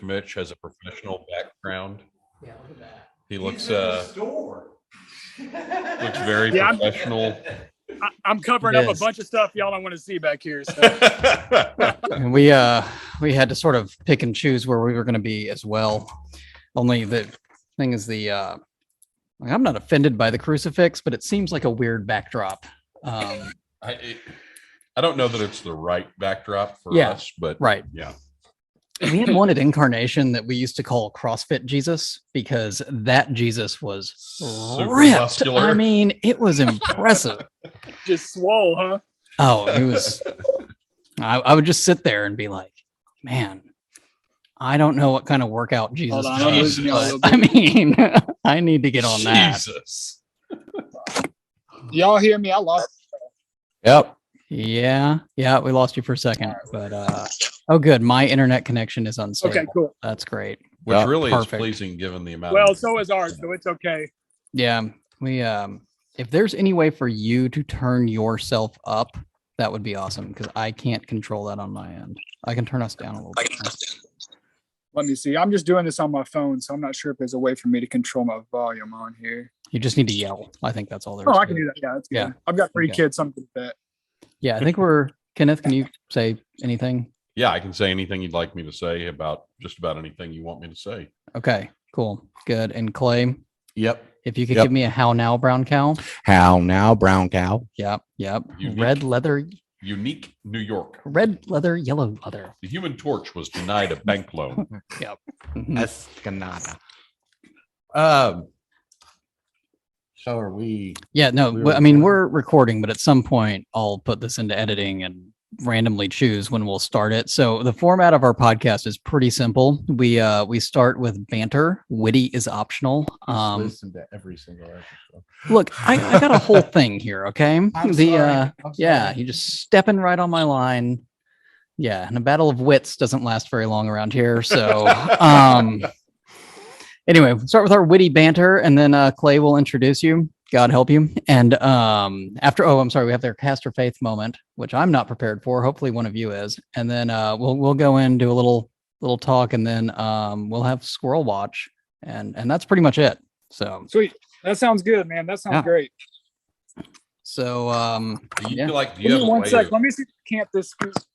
Mitch has a professional background. Yeah, look at that. He looks store. looks very professional. I'm covering up a bunch of stuff y'all don't want to see back here. So. And we had to sort of pick and choose where we were going to be as well. Only the thing is I'm not offended by the crucifix, but it seems like a weird backdrop. I don't know that it's the right backdrop for us, but right. Yeah. We had one at Incarnation that we used to call CrossFit Jesus because that Jesus was Super ripped. muscular. I mean, it was impressive. Just swole, huh? Oh, it was. I would just sit there and be like, man, I don't know what kind of workout Jesus does, but I mean, I need to get on that. Jesus. Y'all hear me? I lost. Yep. Yeah. We lost you for a second, but oh, good. My internet connection is unstable. Okay, cool. That's great. Which really perfect. is pleasing given the amount. Well, so is ours, so it's okay. Yeah, we if there's any way for you to turn yourself up, that would be awesome because I can't control that on my end. I can turn us down a little bit. Let me see. I'm just doing this on my phone, so I'm not sure if there's a way for me to control my volume on here. You just need to yell. I think that's all there is. Oh, I can do that. Yeah, that's good. Yeah. I've got 3 kids, something like that. Yeah, I think Kenneth, can you say anything? Yeah, I can say anything you'd like me to say about just about anything you want me to say. Okay, cool. Good. And Clay? Yep. If you could give me a how now, brown cow? How now, brown cow? Yep. Unique. Red leather. Unique New York. Red leather, yellow leather. The Human Torch was denied a bank loan. Yep. Escanada. So are we? Yeah, no, I mean, we're recording, but at some point I'll put this into editing and randomly choose when we'll start it. So the format of our podcast is pretty simple. We start with banter. Witty is optional. Listen to every single episode. Look, I got a whole thing here. Okay. I'm sorry. Yeah, you just stepping right on my line. Yeah. And a battle of wits doesn't last very long around here. So, anyway, we'll start with our witty banter and then Clay will introduce you. God help you. And I'm sorry, we have their cast or faith moment, which I'm not prepared for. Hopefully one of you is. And then we'll go in, do a little talk, and then we'll have Squirrel Watch. And that's pretty much it. So sweet. That sounds good, man. That sounds great. So Do you have Give me a one way sec. to- Let me see if I can't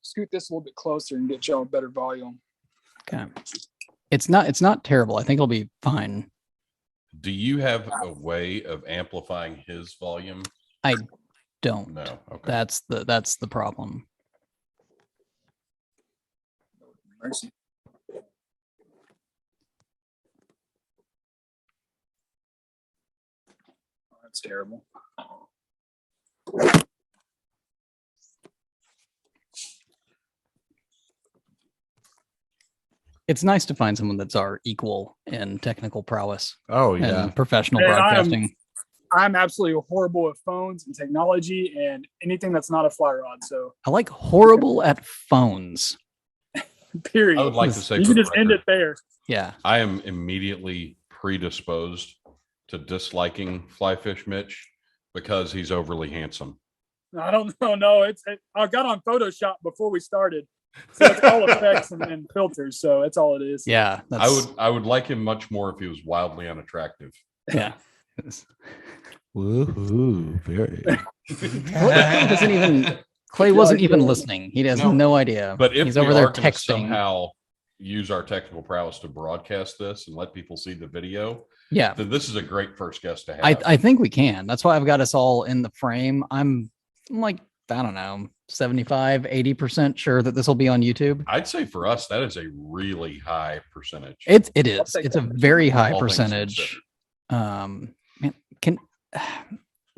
scoot this a little bit closer and get y'all a better volume. okay. It's not terrible. I think it'll be fine. Do you have a way of amplifying his volume? I don't. No. Okay. That's the problem. Mercy. Oh, that's terrible. It's nice to find someone that's our equal in technical prowess Oh yeah. and professional Hey, broadcasting. I'm absolutely horrible at phones and technology and anything that's not a fly rod. So, I like horrible at phones. period. I would like to say You for can the just end record, it there. Yeah. I am immediately predisposed to disliking Fly Fish Mitch because he's overly handsome. I don't know. No, I got on Photoshop before we started. So it's all effects and filters. So that's all it is. Yeah. I would like him much more if he was wildly unattractive. Yeah. Woohoo! Very. Clay wasn't even listening. He has No. no idea. But if he's we over there are going to texting. somehow use our technical prowess to broadcast this and let people see the video, Yeah. then this is a great first guest to have. I think we can. That's why I've got us all in the frame. I'm like, I don't know, 75, 80% sure that this will be on YouTube. I'd say for us, that is a really high percentage. It I'll is. take It's a that. very high All things percentage. Man,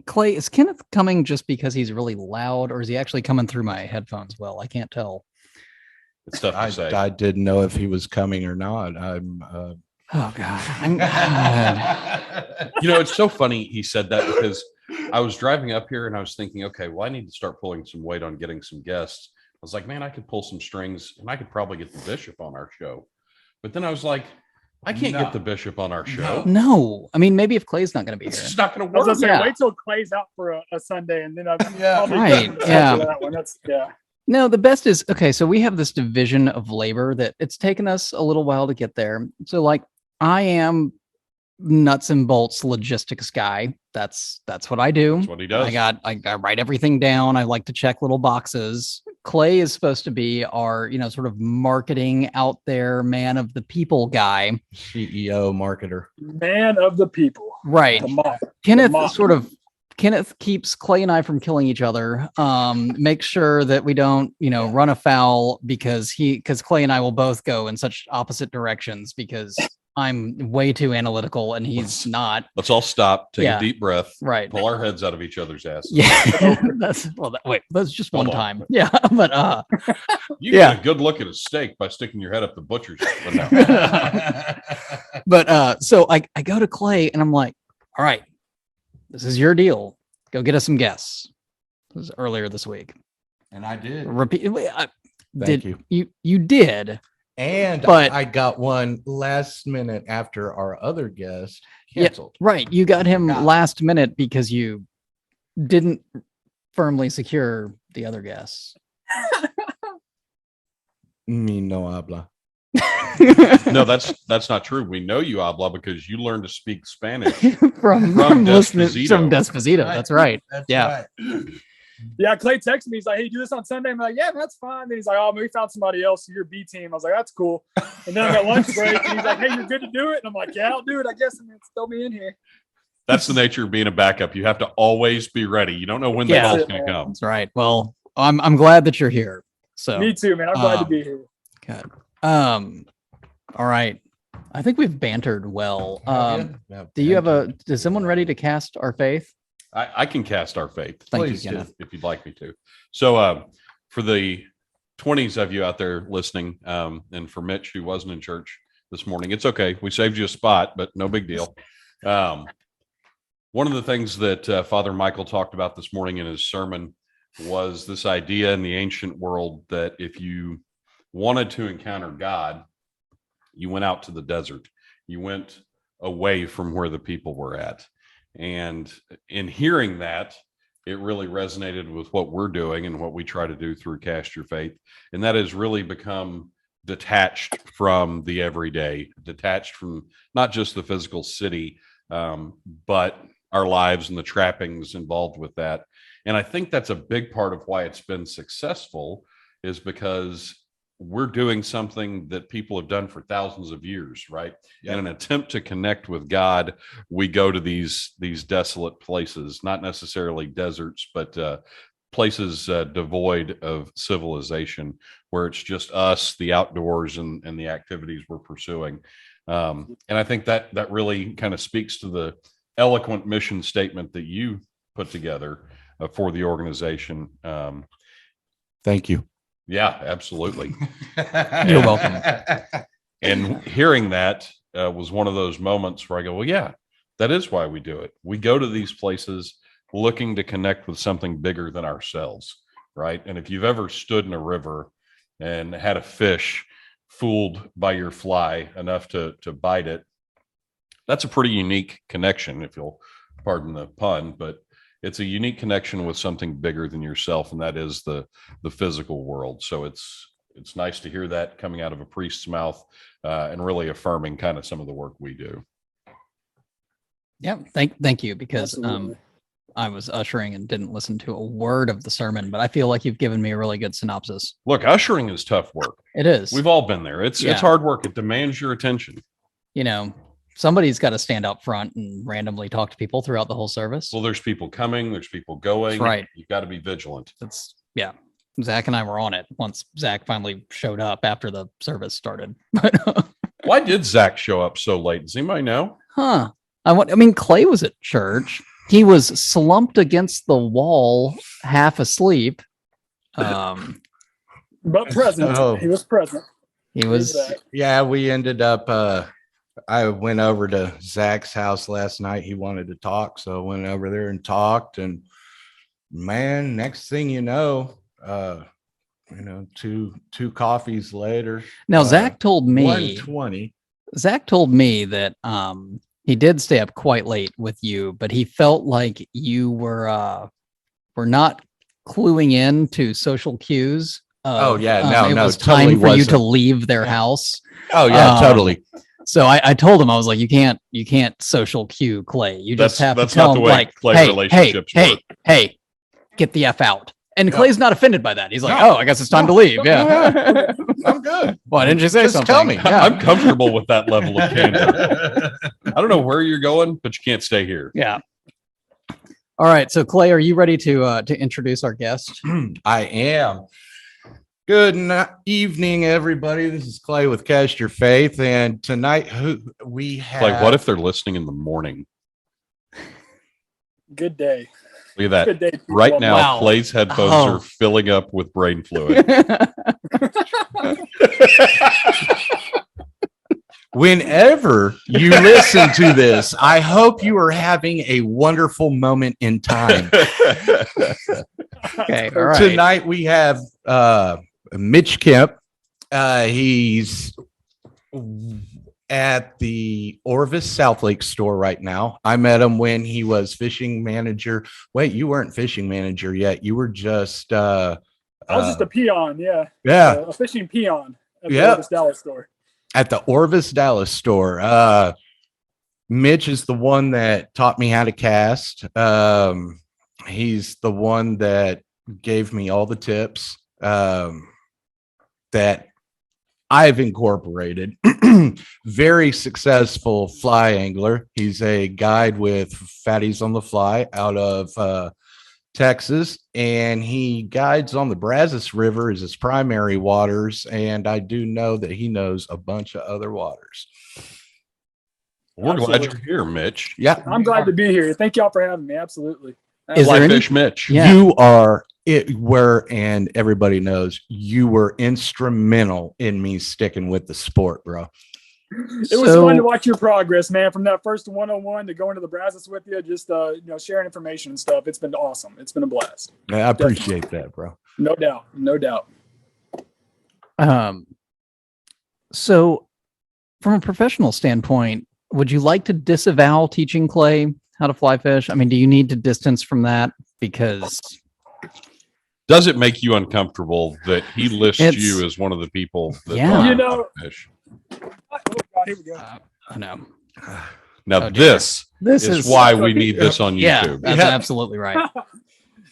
Clay, is Kenneth coming just because he's really loud, or is he actually coming through my headphones? Well, I can't tell. It's tough to say. I didn't know if he was coming or not. I'm. Oh God. It's so funny he said that because I was driving up here and I was thinking, okay, well, I need to start pulling some weight on getting some guests. I was like, man, I could pull some strings and I could probably get the Bishop on our show. But then I was like, I can't get the Bishop on our show. No, I mean, maybe if Clay's not going to be It's here. just not going to I was work. gonna say, Yeah. wait till Clay's out for a Sunday, and then Yeah. I'll be Right, back for yeah. that one. That's No, the best is okay. So we have this division of labor that it's taken us a little while to get there. So like I am nuts and bolts logistics guy. That's what I do. That's what he does. I write everything down. I like to check little boxes. Clay is supposed to be our, sort of marketing out there, man of the people guy. CEO, marketer. Man of the people. Right. The mob. Kenneth keeps Clay and I from killing each other. Make sure that we don't, run afoul because Clay and I will both go in such opposite directions because I'm way too analytical and he's not. Let's all stop, take Yeah. a deep breath, Right. pull our heads out of each other's asses. Yeah. that's just one Hold on. time. Yeah. But You Yeah. get a good look at a steak by sticking your head up the butcher's. But no. but so I go to Clay and I'm like, all right, this is your deal. Go get us some guests. This was earlier this week. And I did. Repeatedly. Thank you. You did. And But- I got one last minute after our other guest Yeah. canceled. Right. You got him Yeah. last minute because you didn't firmly secure the other guests. Me no habla. No, that's not true. We know you, Habla, because you learned to speak Spanish. from listening Desposito. from Desposito. That's right. That's Yeah. right. Yeah, Clay texted me. He's like, "Hey, do this on Sunday." I'm like, "Yeah, that's fine." Then he's like, "Oh, we found somebody else. Your B team." I was like, "That's cool." And then I'm at lunch break, and he's like, "Hey, you're good to do it." And I'm like, "Yeah, I'll do it. I guess." And it's throw me in here. That's the nature of being a backup. You have to always be ready. You don't know when the Yeah. call's going to come. That's right. Well, I'm glad that you're here. So Me too, man. I'm glad to Um, be here. good. All right. I think we've bantered well. Is someone ready to cast our faith? I can cast our faith. Thank Please you, do. Kenneth. If you'd like me to. So for the 20s of you out there listening, and for Mitch, who wasn't in church this morning, it's okay. We saved you a spot, but no big deal. One of the things that Father Michael talked about this morning in his sermon was this idea in the ancient world that if you wanted to encounter God, you went out to the desert. You went away from where the people were at. And in hearing that, it really resonated with what we're doing and what we try to do through Cast Your Faith. And that has really become detached from the everyday, detached from not just the physical city, but our lives and the trappings involved with that. And I think that's a big part of why it's been successful, is because we're doing something that people have done for thousands of years, right? Yep. In an attempt to connect with God, we go to these desolate places, not necessarily deserts, but places devoid of civilization, where it's just us, the outdoors, and the activities we're pursuing. And I think that really kind of speaks to the eloquent mission statement that you put together for the organization. Thank you. Yeah, absolutely. You're welcome. And hearing that was one of those moments where I go, well, yeah, that is why we do it. We go to these places looking to connect with something bigger than ourselves, right? And if you've ever stood in a river and had a fish fooled by your fly enough to bite it, that's a pretty unique connection, if you'll pardon the pun, but it's a unique connection with something bigger than yourself, and that is the physical world. So it's nice to hear that coming out of a priest's mouth, and really affirming kind of some of the work we do. Yeah. Thank you, because Absolutely. I was ushering and didn't listen to a word of the sermon, but I feel like you've given me a really good synopsis. Look, ushering is tough work. It is. We've all been there. It's Yeah. hard work. It demands your attention. Somebody's got to stand up front and randomly talk to people throughout the whole service. Well, there's people coming, there's people going. That's right. You've got to be vigilant. Yeah. Zach and I were on it once Zach finally showed up after the service started. But Why did Zach show up so late? Does anybody know? Clay was at church. He was slumped against the wall, half asleep. But present. Oh. He was present. He was. Yeah, we ended up I went over to Zach's house last night. He wanted to talk, so I went over there and talked. And man, next thing you know, two coffees later. Now Zach told me. 120. Zach told me that he did stay up quite late with you, but he felt like you were not cluing in to social cues. Oh, yeah, It no, was totally time for you to wasn't. leave their house. Oh yeah, Um, totally. So I told him, I was like, you can't social cue Clay. You just have to That's tell not the him way like, Clay hey, relationships work. hey, get the F out. And Yeah. Clay's not offended by that. He's like, No. oh, I guess it's time to No. leave. No, Yeah. I'm good. Why didn't you say Just something? tell me. Yeah. I'm comfortable with that level of candor. I don't know where you're going, but you can't stay here. Yeah. All right. So Clay, are you ready to introduce our guest? I am. Good evening, everybody. This is Clay with Cast Your Faith, and tonight we have. Like, what if they're listening in the morning? Good day. Look at Good that. day. people. Right now, Wow. Clay's headphones Oh. are filling up with brain fluid. Whenever you listen to this, I hope you are having a wonderful moment in time. Okay. All right. Tonight we have Mitch Kemp. He's at the Orvis South Lake store right now. I met him when he was fishing manager. Wait, you weren't fishing manager yet. You were just I was just a peon, yeah. yeah, A fishing peon at the Yeah. Orvis Dallas store. at the Orvis Dallas store. Mitch is the one that taught me how to cast. He's the one that gave me all the tips that I've incorporated. Very successful fly angler. He's a guide with Fatties on the Fly out of Texas, and he guides on the Brazos River as his primary waters. And I do know that he knows a bunch of other waters. We're glad Absolutely. you're here, Mitch. Yeah, I'm glad to be here. Thank y'all for having me. Absolutely. Is Fly there any- Fish Mitch. Yeah. you are it were, and everybody knows you were instrumental in me sticking with the sport, bro. It was fun to watch your progress, man, from that first 101 to going to the Brazos with you, just sharing information and stuff. It's been awesome. It's been a blast. I appreciate that, bro. No doubt. No doubt. So from a professional standpoint, would you like to disavow teaching Clay how to fly fish? I mean, do you need to distance from that? Because Does it make you uncomfortable that he lists It's- you as one of the people that Yeah. taught You him how know- to fish? Oh, God, here we go. I know Now Oh, dear. this this is why we need this on Yeah, YouTube. that's Yeah. absolutely right.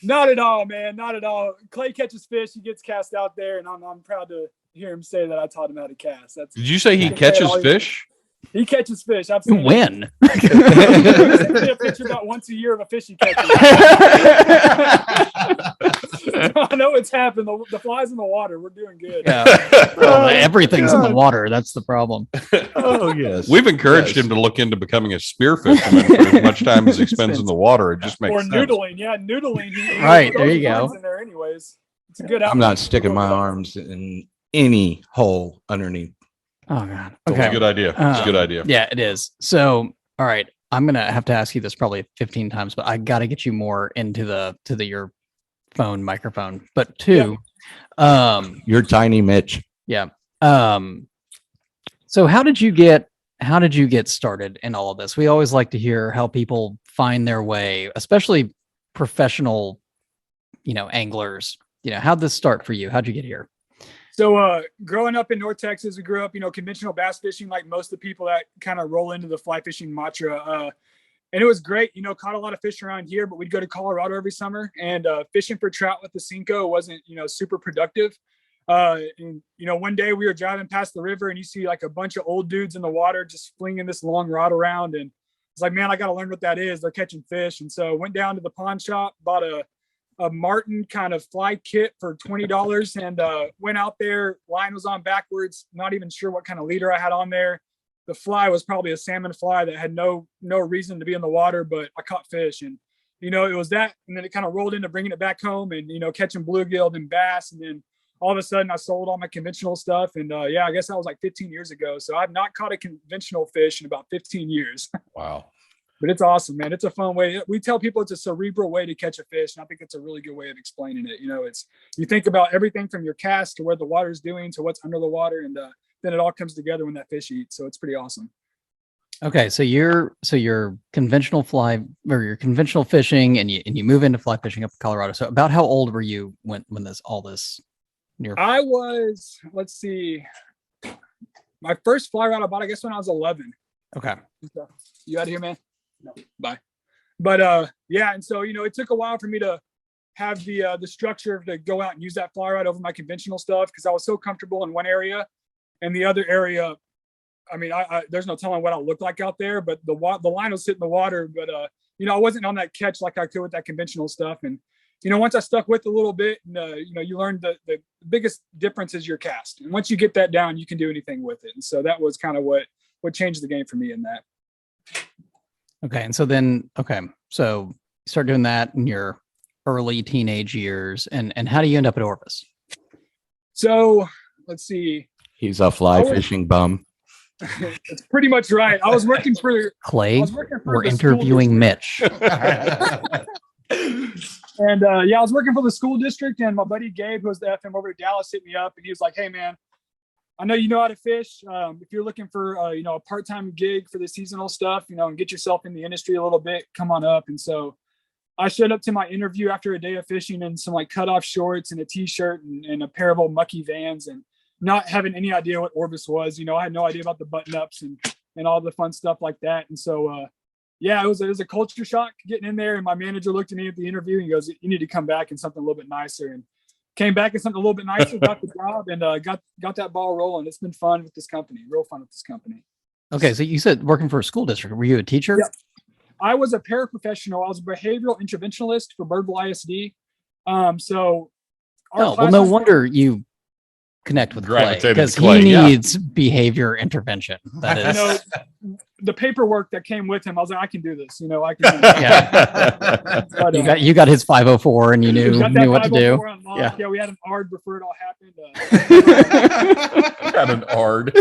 Not at all, man. Not at all. Clay catches fish. He gets cast out there, and I'm proud to hear him say that I taught him how to cast. That's Did you say he Yeah. catches fish? he catches fish. You Absolutely. win. He sends me a picture about once a year of a fish he catches. I know it's happened. The flies in the water. We're doing good. Yeah. Well, everything's in the water. That's the problem. Oh yes, We've encouraged him to look into becoming a spear fisherman for as much time as he spends in the water. It just makes Or sense. noodling. Yeah, noodling. He Right, throws there you the go. lines in there anyways. It's a good I'm outlet. not sticking my arms in any hole underneath. Oh God. It's a Okay. good idea. It's a good idea. Yeah, it is. So, all right, I'm gonna have to ask you this probably 15 times, but I got to get you more into your phone microphone. But two, You're tiny, Mitch. yeah. So how did you get started in all of this? We always like to hear how people find their way, especially professional, anglers. How'd this start for you? How'd you get here? So growing up in North Texas, we grew up, conventional bass fishing like most of the people that kind of roll into the fly fishing mantra. And it was great, caught a lot of fish around here, but we'd go to Colorado every summer, and fishing for trout with the Cinco wasn't, super productive. And one day we were driving past the river and you see like a bunch of old dudes in the water just flinging this long rod around. And it's like, man, I got to learn what that is. They're catching fish. And so went down to the pawn shop, bought a Martin kind of fly kit for $20, and went out there. Line was on backwards, not even sure what kind of leader I had on there. The fly was probably a salmon fly that had no reason to be in the water, but I caught fish. And it was that, and then it kind of rolled into bringing it back home and catching bluegill and bass. And then all of a sudden I sold all my conventional stuff, and I guess that was like 15 years ago. So I've not caught a conventional fish in about 15 years. Wow. But it's awesome, man. It's a fun way. We tell people it's a cerebral way to catch a fish, and I think it's a really good way of explaining it. It's you think about everything from your cast to where the water's doing to what's under the water, and then it all comes together when that fish eats. So it's pretty awesome. Okay, so you're conventional fly or you're conventional fishing, and you move into fly fishing up in Colorado. So about how old were you when this near? I was, let's see, my first fly rod I bought, I guess when I was 11. Okay. You out of here, man? No, bye. But yeah, and so it took a while for me to have the structure to go out and use that fly rod over my conventional stuff because I was so comfortable in one area, and the other area, I mean, I there's no telling what I'll look like out there, but the line will sit in the water, but I wasn't on that catch like I could with that conventional stuff, and once I stuck with a little bit, and you learn the biggest difference is your cast, and once you get that down, you can do anything with it, and so that was kind of what changed the game for me in that. Okay, and so so you start doing that in your early teenage years, and how do you end up at Orvis? So let's see. He's a fly fishing bum. That's pretty much right. I was working for Clay. We're the school interviewing Mitch. And I was working for the school district, and my buddy Gabe, who was the FM over at Dallas, hit me up, and he was like, "Hey, man, I know you know how to fish. If you're looking for a part-time gig for the seasonal stuff, and get yourself in the industry a little bit, come on up." And so I showed up to my interview after a day of fishing in some like cutoff shorts and a t-shirt and a pair of old mucky Vans, and not having any idea what Orvis was. I had no idea about the button-ups and all the fun stuff like that. And so it was a culture shock getting in there. And my manager looked at me at the interview and he goes, "You need to come back in something a little bit nicer." And came back in something a little bit nicer, got the job, and got that ball rolling. It's been fun with this company, real fun with this company. Okay, so you said working for a school district. Were you a teacher? Yep. I was a paraprofessional. I was a behavioral interventionalist for Birdville ISD. No wonder you connect with Clay, because he needs behavior intervention. That is, the paperwork that came with him. I was like, I can do this. I can. Do this. Yeah. But, you got his 504, and you knew what to do. Yeah, we had an ARD before it all happened. Got an ARD.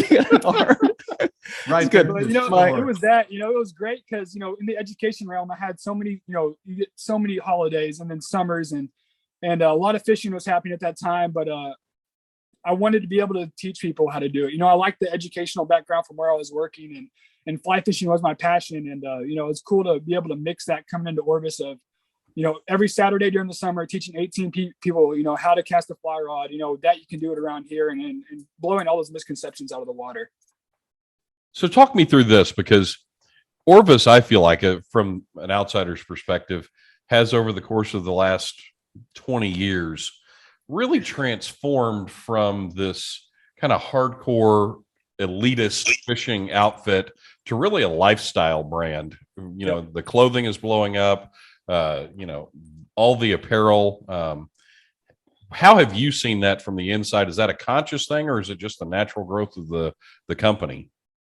Right. Good. But, it was that. It was great because in the education realm, I had so many. You get so many holidays and then summers and a lot of fishing was happening at that time, but I wanted to be able to teach people how to do it. I like the educational background from where I was working, and fly fishing was my passion. And, it's cool to be able to mix that coming into Orvis of, every Saturday during the summer, teaching 18 people, how to cast a fly rod, that you can do it around here and blowing all those misconceptions out of the water. So talk me through this, because Orvis, I feel like from an outsider's perspective, has over the course of the last 20 years really transformed from this kind of hardcore elitist fishing outfit to really a lifestyle brand. The clothing is blowing up, all the apparel. How have you seen that from the inside? Is that a conscious thing, or is it just the natural growth of the company?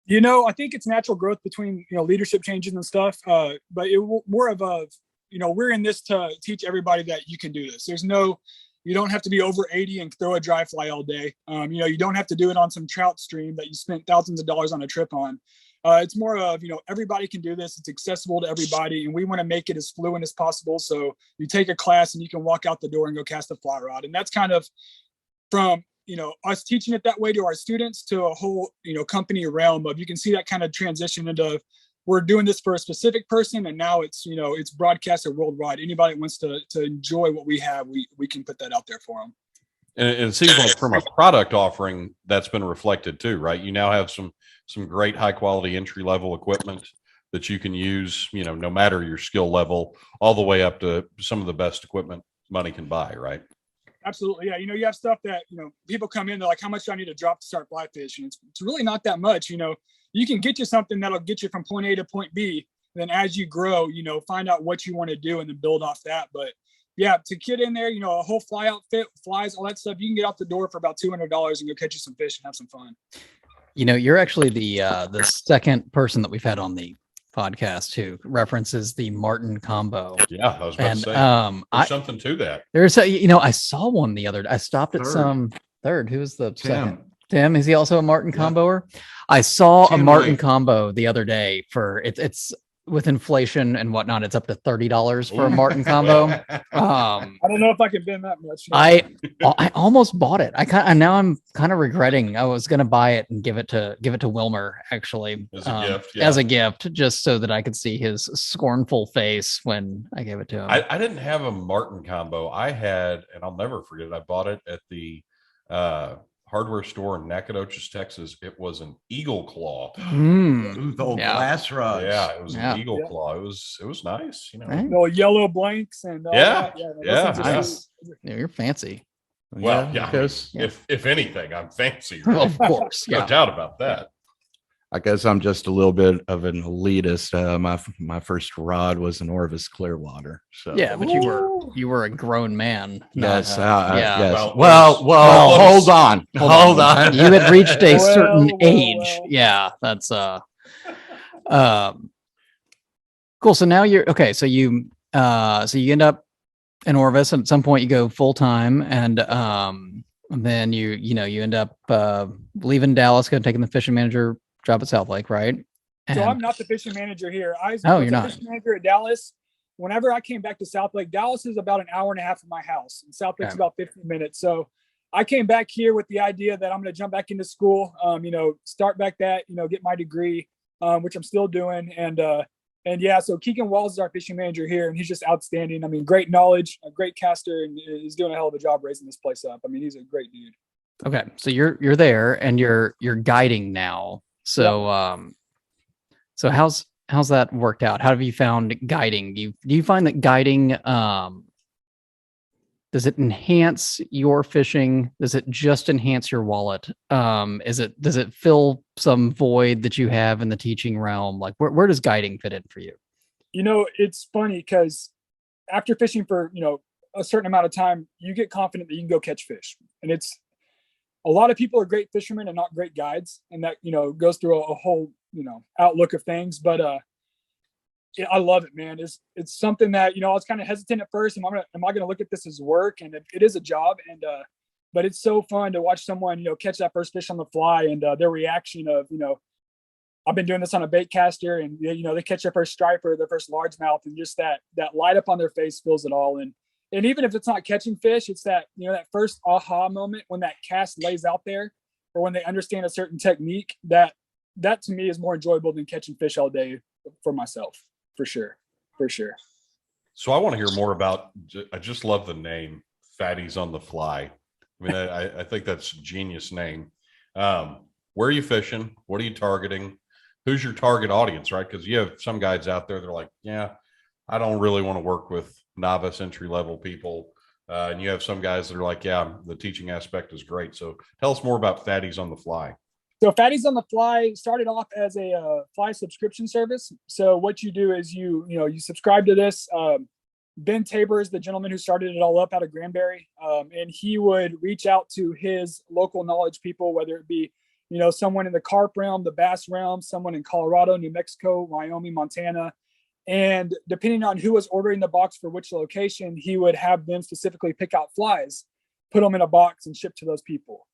I think it's natural growth between, leadership changes and stuff. But it more of a, we're in this to teach everybody that you can do this. You don't have to be over 80 and throw a dry fly all day. You don't have to do it on some trout stream that you spent thousands of dollars on a trip on. It's more of, everybody can do this. It's accessible to everybody. And we want to make it as fluent as possible. So you take a class and you can walk out the door and go cast a fly rod. And that's kind of from, us teaching it that way to our students to a whole, company realm of, you can see that kind of transition into, we're doing this for a specific person, and now it's it's broadcasted worldwide. Anybody that wants to enjoy what we have, we can put that out there for them. And it seems like from a product offering, that's been reflected too, right? You now have some great high quality entry level equipment that you can use, no matter your skill level, all the way up to some of the best equipment money can buy, right? Absolutely. Yeah. You have stuff that, people come in, they're like, how much do I need to drop to start fly fishing? It's really not that much. You can get you something that'll get you from point A to point B. Then as you grow, find out what you want to do and then build off that. But yeah, to get in there, a whole fly outfit, flies, all that stuff, you can get out the door for about $200 and go catch you some fish and have some fun. You're actually the second person that we've had on the podcast who references the Martin combo. Yeah, I was about to say there's something to that. There's I saw one the other day. I stopped at some third. Who's the second? Tim, is he also a Martin comboer? I saw a Martin combo the other day for it's with inflation and whatnot, it's up to $30 for a Martin combo. I don't know if I can bend that much. I almost bought it. Now I'm kind of regretting. I was gonna buy it and give it to Wilmer actually As a gift, as a gift, just so that I could see his scornful face when I gave it to him. I didn't have a Martin combo. I had, and I'll never forget it. I bought it at the hardware store in Nacogdoches, Texas. It was an Eagle Claw. Ooh, the old Yeah. glass rods. Yeah, it was Yeah. an Eagle Claw. It was nice, you know. Right. No yellow blanks and all Yeah, that. those yeah, things are nice. sweet. Yeah, you're fancy. Well, yeah, because Yeah. if anything, I'm fancy. Well, of course. No Yeah. doubt about that. I guess I'm just a little bit of an elitist. My first rod was an Orvis Clearwater. So Yeah, but you were a grown man. yes, not, yes. Well, Well, well, hold on, hold on. You had reached a Well, certain well, age. well. Yeah, that's cool. So now you're okay. So you end up in Orvis, and at some point you go full time, and then you end up leaving Dallas, going taking the fishing manager job at South Lake, right? So And- I'm not the fishing manager here. I was you're the not. fishing manager at Dallas. Whenever I came back to South Lake, Dallas is about an hour and a half from my house, and South Lake's Okay. about 15 minutes. So I came back here with the idea that I'm going to jump back into school, start back that, get my degree, which I'm still doing. And yeah, so Keegan Walls is our fishing manager here, and he's just outstanding. I mean, great knowledge, a great caster, and is doing a hell of a job raising this place up. I mean, he's a great dude. Okay, so you're there and you're guiding now. So so how's that worked out? How have you found guiding? Do you find that guiding does it enhance your fishing? Does it just enhance your wallet? Does it fill some void that you have in the teaching realm? Like where does guiding fit in for you? It's funny because after fishing for, a certain amount of time, you get confident that you can go catch fish. And it's a lot of people are great fishermen and not great guides. And that, goes through a whole, outlook of things. But I love it, man. It's something that, I was kind of hesitant at first. Am I going to look at this as work? And it is a job. And, but it's so fun to watch someone, catch that first fish on the fly and their reaction of, I've been doing this on a bait caster and, they catch their first striper, their first largemouth, and just that light up on their face fills it all. And even if it's not catching fish, it's that, that first aha moment when that cast lays out there or when they understand a certain technique that to me is more enjoyable than catching fish all day for myself. For sure. So I want to hear more about, I just love the name Fatties on the Fly. I mean, I think that's a genius name. Where are you fishing? What are you targeting? Who's your target audience, right? Because you have some guides out there, they're like, yeah, I don't really want to work with novice entry level people. And you have some guys that are like, yeah, the teaching aspect is great. So tell us more about Fatties on the Fly. So Fatties on the Fly started off as a fly subscription service. So what you do is you subscribe to this. Ben Tabor is the gentleman who started it all up out of Granbury. And he would reach out to his local knowledge people, whether it be, someone in the carp realm, the bass realm, someone in Colorado, New Mexico, Wyoming, Montana. And depending on who was ordering the box for which location, he would have them specifically pick out flies, put them in a box and ship to those people.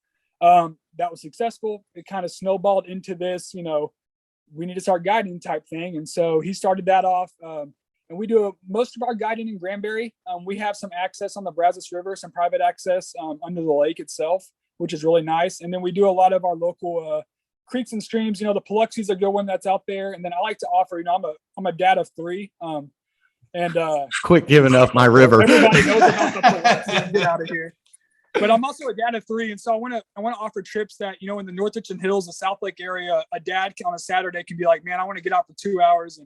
That was successful. It kind of snowballed into this, we need to start guiding type thing. And so he started that off. And we do most of our guiding in Granbury. We have some access on the Brazos River, some private access under the lake itself, which is really nice. And then we do a lot of our local creeks and streams. The Paluxy's a good one that's out there. And then I like to offer, I'm a dad of 3. Quit giving up my river. Everybody knows about the Paluxy. Get out of here. But I'm also a dad of 3, and so I want to offer trips that in the Northwich Hills, the South Lake area, a dad on a Saturday can be like, man, I want to get out for 2 hours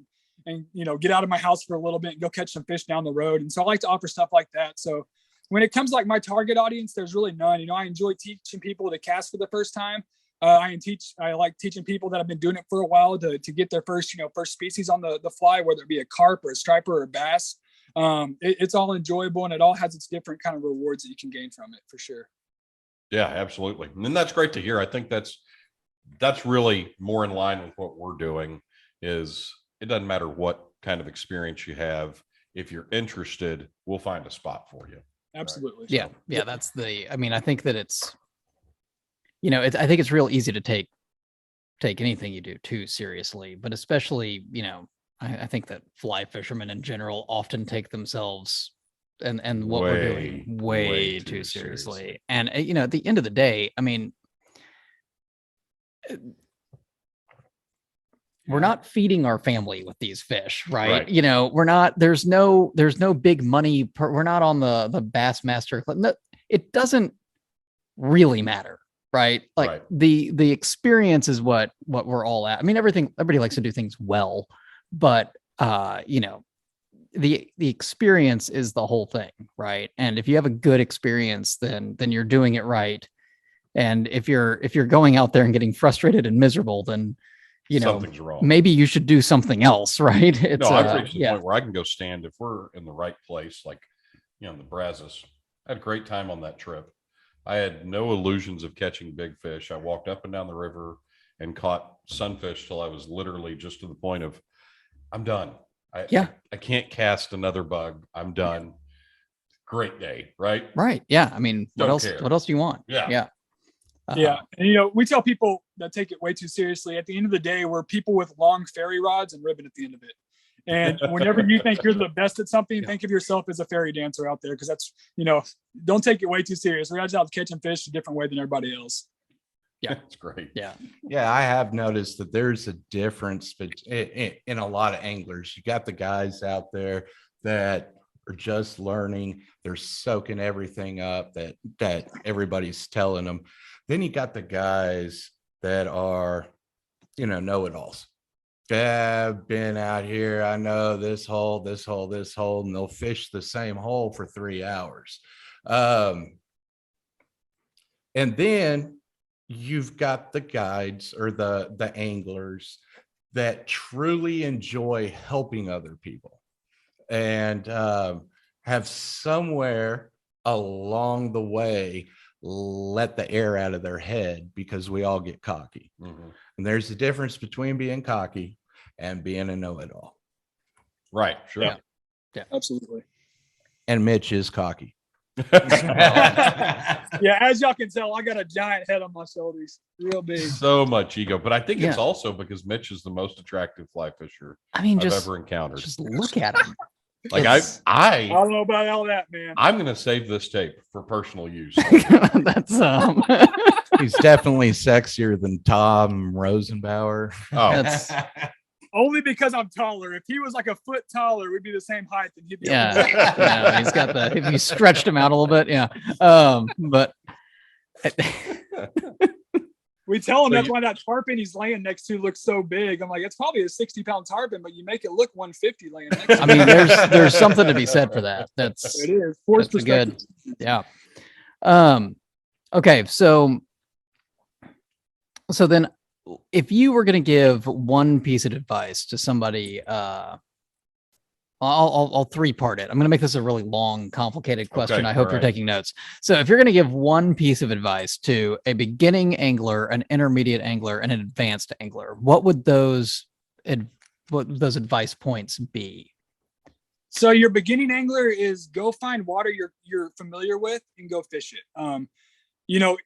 and get out of my house for a little bit and go catch some fish down the road. And so I like to offer stuff like that. So when it comes to like my target audience, there's really none. I enjoy teaching people to cast for the first time. I like teaching people that have been doing it for a while to get their first species on the fly, whether it be a carp or a striper or a bass. It's all enjoyable and it all has its different kind of rewards that you can gain from it for sure. Yeah, absolutely. And then that's great to hear. I think that's really more in line with what we're doing. Is it doesn't matter what kind of experience you have. If you're interested, we'll find a spot for you. Absolutely. Yeah. Yeah. That's I think that it's, I think it's real easy to take anything you do too seriously, but especially, I think that fly fishermen in general often take themselves and what we're doing way too seriously. And at the end of the day, I mean, we're not feeding our family with these fish, right? We're not, there's no big money we're not on the Bassmaster. No, it doesn't really matter, right? Like the experience is what we're all at. I mean, everybody likes to do things well, but the experience is the whole thing, right? And if you have a good experience, then you're doing it right. And if you're going out there and getting frustrated and miserable, then something's wrong. Maybe you should do something else, right? I've reached the point where I can go stand if we're in the right place, like the Brazos. I had a great time on that trip. I had no illusions of catching big fish. I walked up and down the river and caught sunfish till I was literally just to the point of, I'm done. I can't cast another bug. I'm done. Great day, right? Right. Yeah. I mean, what else do you want? Yeah. Yeah. And, we tell people that take it way too seriously. At the end of the day, we're people with long ferry rods and ribbon at the end of it. And whenever you think you're the best at something, think of yourself as a ferry dancer out there. Because that's, don't take it way too serious. We're out catching fish a different way than everybody else. Yeah. That's great. Yeah. Yeah. I have noticed that there's a difference in a lot of anglers. You got the guys out there that are just learning. They're soaking everything up that everybody's telling them. Then you got the guys that are, know-it-alls. I've been out here. I know this hole, and they'll fish the same hole for 3 hours. And then you've got the guides or the anglers that truly enjoy helping other people and have somewhere along the way let the air out of their head because we all get cocky. Mm-hmm. And there's a difference between being cocky and being a know-it-all. Right. Sure. Yeah, absolutely. And Mitch is cocky. Yeah, as y'all can tell, I got a giant head on my shoulders, real big. So much ego, but I think it's also because Mitch is the most attractive fly fisher I've ever encountered. Just look at him. Like I don't know about all that, man. I'm gonna save this tape for personal use. That's he's definitely sexier than Tom Rosenbauer. Oh, that's only because I'm taller. If he was like a foot taller, we'd be the same height. And he'd be he's got if you stretched him out a little bit, but we tell him that's why that tarpon he's laying next to looks so big. I'm like, it's probably a 60-pound tarpon, but you make it look 150 laying next to I mean, there's something to be said for that. It is. Force perspective. Good. Yeah. Okay. So then if you were going to give one piece of advice to somebody, I'll three-part it. I'm going to make this a really long, complicated question. Okay, I hope you're taking notes. So if you're going to give one piece of advice to a beginning angler, an intermediate angler, and an advanced angler, what would those advice points be? So your beginning angler is go find water you're familiar with and go fish it.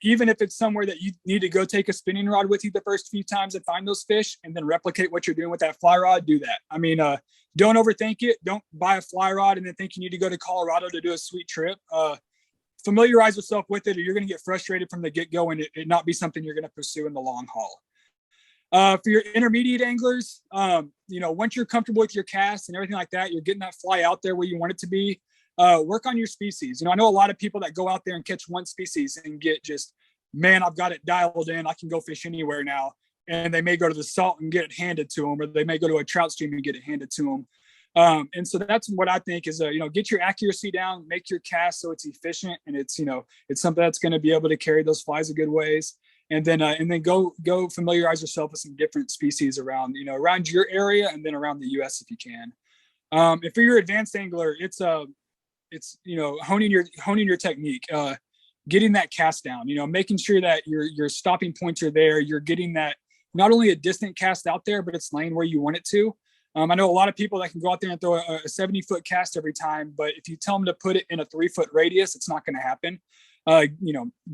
Even if it's somewhere that you need to go take a spinning rod with you the first few times and find those fish and then replicate what you're doing with that fly rod, do that. I mean, don't overthink it. Don't buy a fly rod and then think you need to go to Colorado to do a sweet trip. Familiarize yourself with it or you're going to get frustrated from the get-go and it not be something you're going to pursue in the long haul. For your intermediate anglers, once you're comfortable with your cast and everything like that, you're getting that fly out there where you want it to be. Work on your species. I know a lot of people that go out there and catch one species and get just, man, I've got it dialed in. I can go fish anywhere now. And they may go to the salt and get it handed to them, or they may go to a trout stream and get it handed to them. And so that's what I think is, get your accuracy down, make your cast so it's efficient and it's something that's going to be able to carry those flies a good ways. And then go familiarize yourself with some different species around your area and then around the U.S. if you can. If you're your advanced angler, it's honing your technique, getting that cast down, making sure that your stopping points are there. You're getting that not only a distant cast out there, but it's laying where you want it to. I know a lot of people that can go out there and throw a 70-foot cast every time, but if you tell them to put it in a 3-foot radius, it's not going to happen.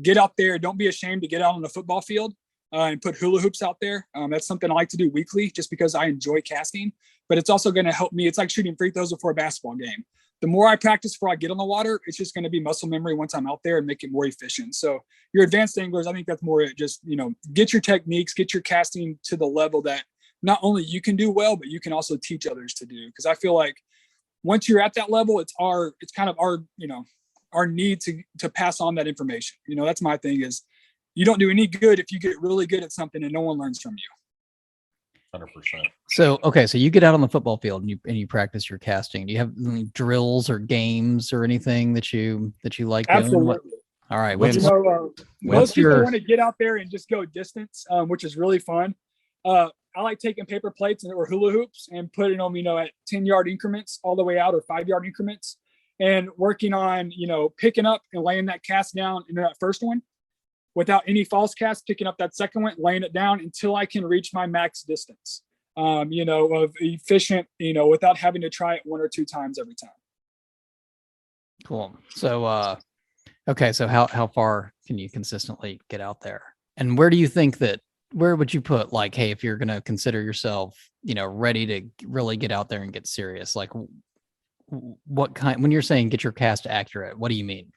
Get out there. Don't be ashamed to get out on the football field. and put hula hoops out there. That's something I like to do weekly just because I enjoy casting, but it's also going to help me. It's like shooting free throws before a basketball game. The more I practice before I get on the water, it's just going to be muscle memory once I'm out there and make it more efficient. So your advanced anglers, I think that's more just, get your techniques, get your casting to the level that not only you can do well, but you can also teach others to do. Because I feel like once you're at that level, it's kind of our need to pass on that information. That's my thing is you don't do any good if you get really good at something and no one learns from you. 100%. So, okay. So you get out on the football field and you practice your casting. Do you have any drills or games or anything that you like doing? Absolutely. All right. When's- Most people your- want to get out there and just go distance, which is really fun. I like taking paper plates or hula hoops and putting them, at 10-yard increments all the way out or 5-yard increments and working on, picking up and laying that cast down in that first one without any false cast, picking up that second one, laying it down until I can reach my max distance, of efficient, without having to try it 1 or 2 times every time. Cool. So, okay. So how far can you consistently get out there? And where do you think where would you put like, hey, if you're going to consider yourself, ready to really get out there and get serious, like what kind, when you're saying get your cast accurate, what do you mean?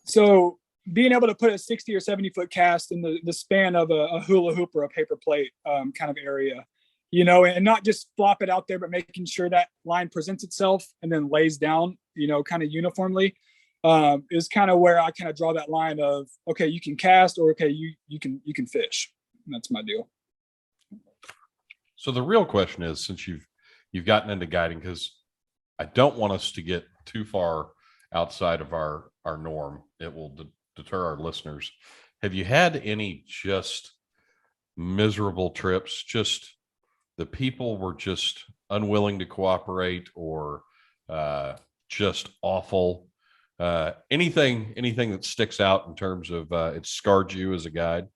So being able to put a 60 or 70 foot cast in the span of a hula hoop or a paper plate kind of area, and not just flop it out there, but making sure that line presents itself and then lays down, kind of uniformly is kind of where I kind of draw that line of, okay, you can cast or okay, you can fish. And that's my deal. So the real question is, since you've gotten into guiding, because I don't want us to get too far outside of our norm. It will deter our listeners. Have you had any just miserable trips? Just the people were just unwilling to cooperate or just awful? Anything that sticks out in terms of it scarred you as a guide?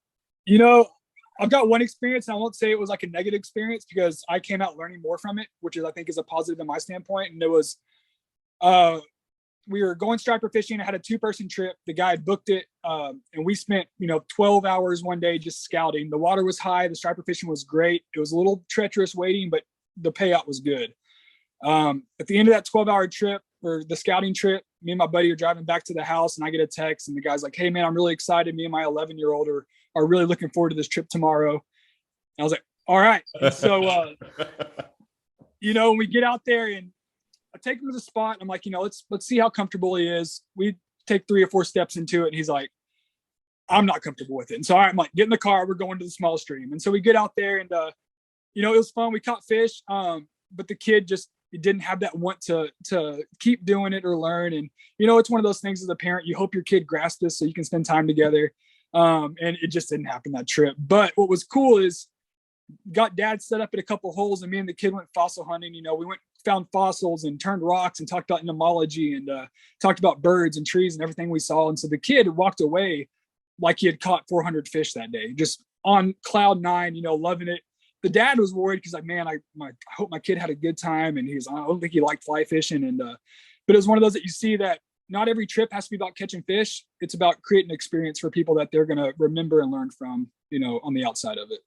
I've got one experience, and I won't say it was like a negative experience because I came out learning more from it, which I think is a positive in my standpoint. And it was, we were going striper fishing. I had a 2-person trip. The guy had booked it. And we spent, 12 hours one day just scouting. The water was high. The striper fishing was great. It was a little treacherous waiting, but the payout was good. At the end of that 12-hour trip or the scouting trip, me and my buddy are driving back to the house and I get a text and the guy's like, hey man, I'm really excited. Me and my 11-year-old are really looking forward to this trip tomorrow. And I was like, all right. And so, when we get out there and I take him to the spot, I'm like, let's see how comfortable he is. We take 3 or 4 steps into it. And he's like, I'm not comfortable with it. And so I'm like, get in the car. We're going to the small stream. And so we get out there and, it was fun. We caught fish. But the kid just, he didn't have that want to keep doing it or learn. And, it's one of those things as a parent, you hope your kid grasps this so you can spend time together. And it just didn't happen that trip. But what was cool is got dad set up at a couple holes and me and the kid went fossil hunting. We found fossils and turned rocks and talked about entomology and talked about birds and trees and everything we saw. And so the kid walked away like he had caught 400 fish that day, just on cloud 9, loving it. The dad was worried because like, man, I hope my kid had a good time. And I don't think he liked fly fishing. And, but it was one of those that you see that not every trip has to be about catching fish. It's about creating an experience for people that they're going to remember and learn from, on the outside of it.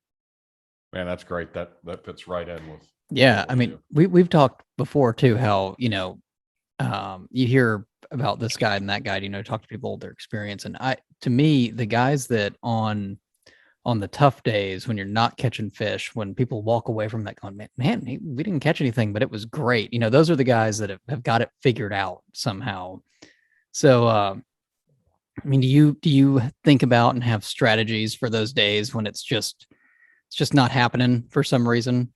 Man, that's great. That fits right in with. Yeah. I mean, we've talked before too, how, you hear about this guide and that guide, talk to people, their experience. And to me, the guys that on the tough days when you're not catching fish, when people walk away from that going, man, we didn't catch anything, but it was great. Those are the guys that have got it figured out somehow. So, I mean, do you think about and have strategies for those days when it's just not happening for some reason?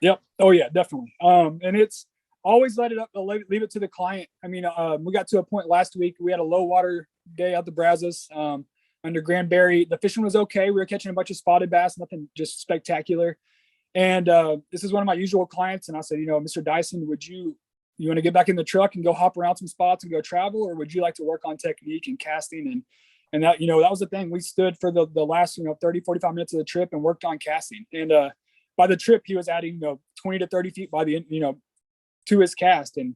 Yep. Oh yeah, definitely. And it's always leave it to the client. I mean, we got to a point last week, we had a low water day out the Brazos, under Granbury. The fishing was okay. We were catching a bunch of spotted bass, nothing just spectacular. And this is one of my usual clients. And I said, Mr. Dyson, would you want to get back in the truck and go hop around some spots and go travel? Or would you like to work on technique and casting? And that, that was the thing. We stood for the last, 30, 45 minutes of the trip and worked on casting. And by the trip, he was adding, 20 to 30 feet by the, to his cast. And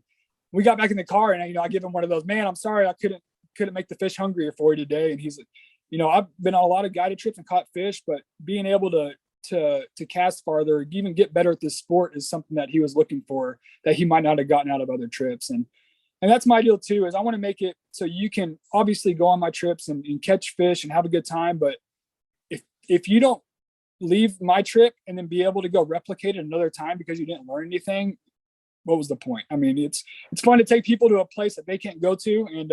we got back in the car and, I give him one of those, man, I'm sorry, I couldn't make the fish hungrier for you today. And he's like, I've been on a lot of guided trips and caught fish, but being able to cast farther, even get better at this sport is something that he was looking for that he might not have gotten out of other trips. And that's my deal too, is I want to make it so you can obviously go on my trips and catch fish and have a good time. But if you don't leave my trip and then be able to go replicate it another time because you didn't learn anything, what was the point? I mean, it's fun to take people to a place that they can't go to and,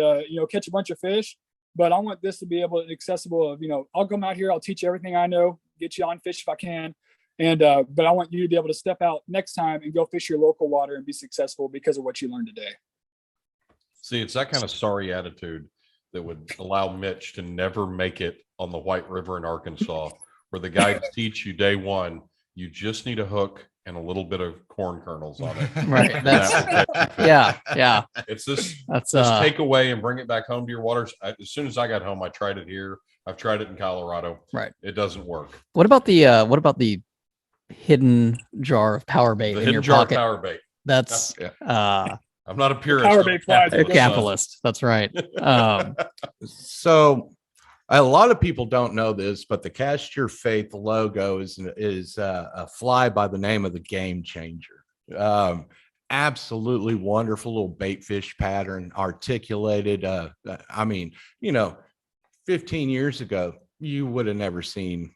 catch a bunch of fish, but I want this to be accessible of, I'll come out here, I'll teach you everything I know, get you on fish if I can. And, but I want you to be able to step out next time and go fish your local water and be successful because of what you learned today. See, it's that kind of sorry attitude that would allow Mitch to never make it on the White River in Arkansas, where the guides teach you day one, you just need a hook and a little bit of corn kernels on it. Right. Yeah. It's this That's take away and bring it back home to your waters. As soon as I got home, I tried it here. I've tried it in Colorado. Right. It doesn't work. What about the hidden jar of power bait The in hidden your jar pocket? of power bait. That's I'm not a purist. Power I'm bait flies. a capitalist. That's right. So a lot of people don't know this, but the Cast Your Faith logo is a fly by the name of the Game Changer. Absolutely wonderful little bait fish pattern, articulated. 15 years ago, you would have never seen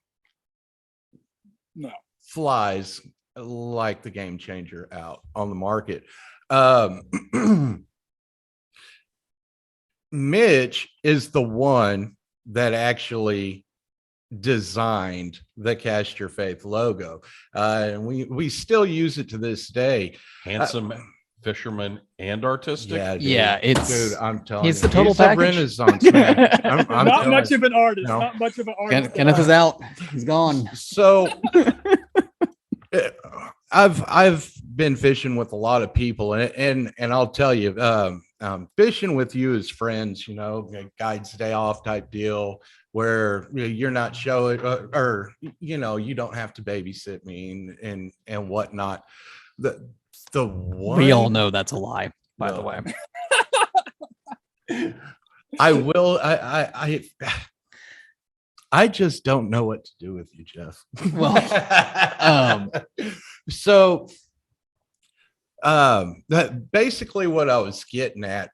flies like the Game Changer out on the market. Mitch is the one that actually designed the Cast Your Faith logo. And we still use it to this day. Handsome fisherman and artistic. Yeah, dude. Yeah, it's Dude, I'm telling he's you, the total a package. Renaissance man. I'm Not telling much you. of an artist. No. Not much of an artist. Kenneth is out. He's gone. So I've been fishing with a lot of people, and I'll tell you, fishing with you as friends, guides day off type deal, where you're not showing or you don't have to babysit me and whatnot. The one We all know that's a lie, by the way. I will. I just don't know what to do with you, Jeff. Well, so that basically what I was getting at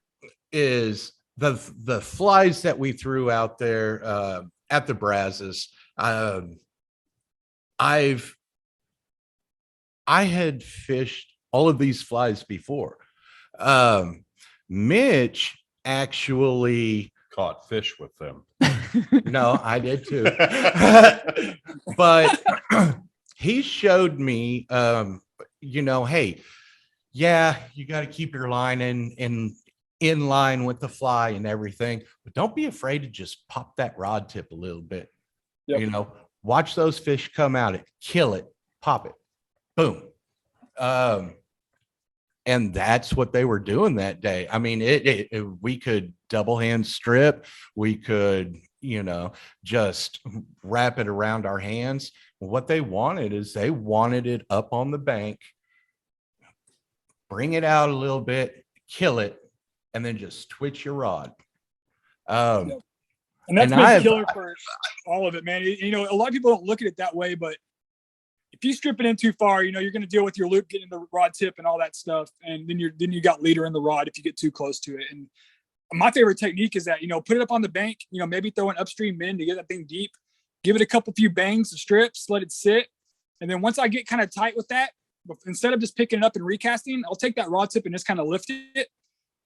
is the flies that we threw out there at the Brazos. I had fished all of these flies before. Mitch actually Caught fish with them. no, I did too. But he showed me, hey, yeah, you got to keep your line in line with the fly and everything, but don't be afraid to just pop that rod tip a little bit. Yep. Watch those fish come out, kill it, pop it, boom. And that's what they were doing that day. I mean, we could double hand strip. We could, just wrap it around our hands. What they wanted is they wanted it up on the bank, bring it out a little bit, kill it, and then just twitch your rod. And that's been killer for all of it, man. A lot of people don't look at it that way, but if you strip it in too far, you're going to deal with your loop getting the rod tip and all that stuff. And then you got leader in the rod if you get too close to it. And my favorite technique is that, put it up on the bank, maybe throw an upstream min to get that thing deep, give it a few bangs of strips, let it sit. And then once I get kind of tight with that, instead of just picking it up and recasting, I'll take that rod tip and just kind of lift it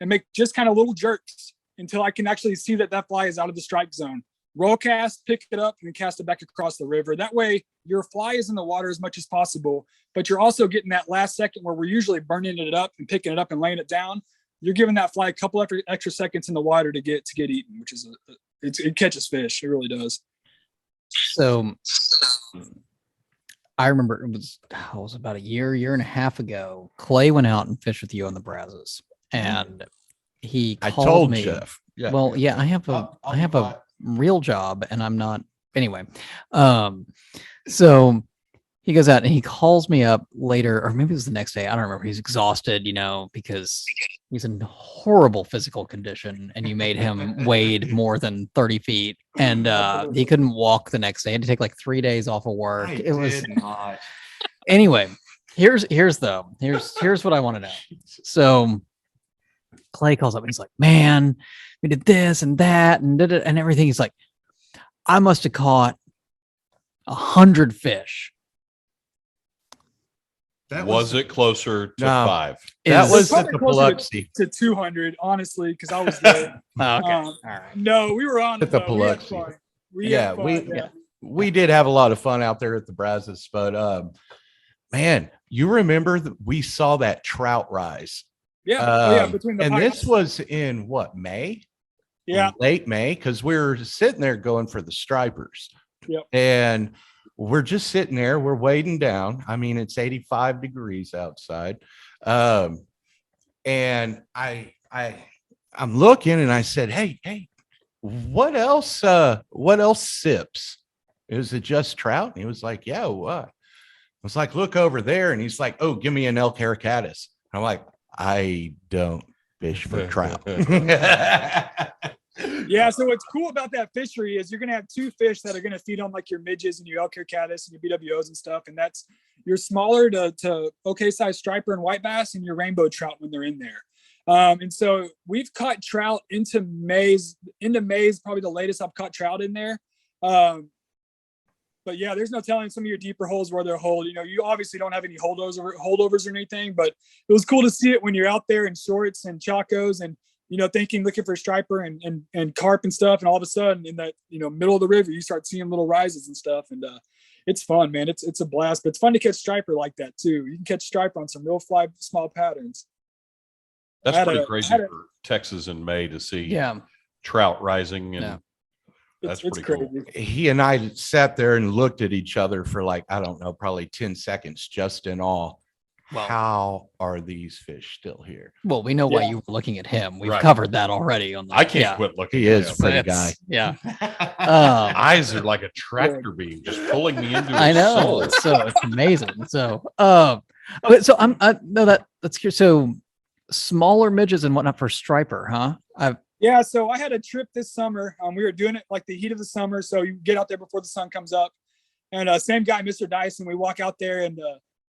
and make just kind of little jerks until I can actually see that fly is out of the strike zone. Roll cast, pick it up, and then cast it back across the river. That way, your fly is in the water as much as possible, but you're also getting that last second where we're usually burning it up and picking it up and laying it down. You're giving that fly a couple extra seconds in the water to get eaten, which is it catches fish. It really does. So I remember it was about a year and a half ago. Clay went out and fished with you on the Brazos, and he called told me. Jeff. Yeah. Well, yeah, I have a real job, and I'm not anyway. So he goes out and he calls me up later, or maybe it was the next day. I don't remember. He's exhausted, because he's in horrible physical condition, and you made him wade more than 30 feet, and he couldn't walk the next day. He had to take like 3 days off of work. I It was did not. anyway. Here's what I want to know. So Clay calls up and he's like, "Man, we did this and that and did it and everything." He's like, "I must have caught 100 fish." That Was it closer to No. 5? That Is- was Probably at the closer Biloxi. to 200, honestly, because I was there. Oh, okay. Um, All right. No, we were on At it. the though. We had Biloxi. fun. Yeah, had fun, we- yeah. We did have a lot of fun out there at the Brazos, but man, you remember that we saw that trout rise. Yeah, between the and pipes. this was in what, May? Yeah, Late May, because we were sitting there going for the stripers. Yep. And we're just sitting there, we're wading down. I mean, it's 85 degrees outside. And I'm looking and I said, hey, what else sips? Is it just trout? And he was like, yeah, what? I was like, look over there. And he's like, oh, give me an elk caracatus. I'm like, I don't fish for trout. yeah. So what's cool about that fishery is you're gonna have 2 fish that are gonna feed on like your midges and your elk caddis and your BWOs and stuff, and that's your smaller to okay size striper and white bass and your rainbow trout when they're in there. And so we've caught trout into May's, probably the latest I've caught trout in there. But yeah, there's no telling some of your deeper holes where they're holed. You know, you obviously don't have any holdovers or anything, but it was cool to see it when you're out there in shorts and chacos and, you know, looking for striper and carp and stuff. And all of a sudden in that, you know, middle of the river, you start seeing little rises and stuff. And it's fun, man. It's a blast, but it's fun to catch striper like that too. You can catch striper on some real fly small patterns. That's pretty crazy for Texas in May to see Yeah. trout rising. And Yeah. that's It's pretty crazy. cool. He and I sat there and looked at each other for like, I don't know, probably 10 seconds, just in awe. Well- How are these fish still here? Well, we know why Yeah. you were looking at him. We've Right. covered that already on the I can't yeah. quit looking. He at is him. pretty That's- guy. Yeah. Eyes are like a tractor beam, just pulling me into. I his know. soul. It's amazing. So, okay, so that's curious. So smaller midges and whatnot for striper, huh? Yeah, so I had a trip this summer. We were doing it like the heat of the summer, so you get out there before the sun comes up. And same guy, Mr. Dyson, we walk out there and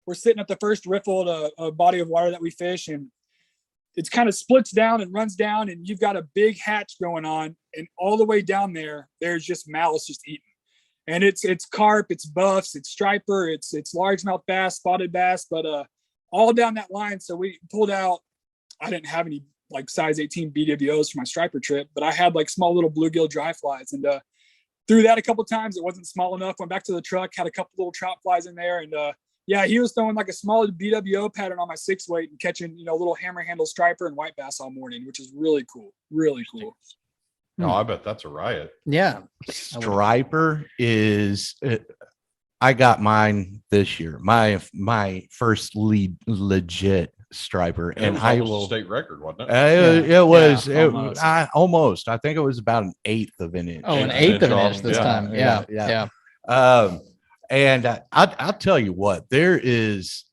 we're sitting at the first riffle at a body of water that we fish, and it's kind of splits down and runs down, and you've got a big hatch going on, and all the way down there, there's just mouths just eating. And it's carp, it's buffs, it's striper, it's largemouth bass, spotted bass, but all down that line. So we pulled out. I didn't have any like size 18 BWOs for my striper trip, but I had like small little bluegill dry flies, and threw that a couple times. It wasn't small enough. Went back to the truck, had a couple little trout flies in there, and yeah, he was throwing like a small BWO pattern on my 6-weight and catching, you know, little hammer handle striper and white bass all morning, which is really cool. Really cool. No, I bet that's a riot. Yeah. Striper is I got mine this year. My first legit striper, And and it was I almost a will. state record, wasn't it? It was almost. I think it was about an eighth of an inch. Oh, an Yeah, eighth of an yeah, inch this yeah, time. yeah, Yeah. yeah. Yeah. And I'll tell you what, this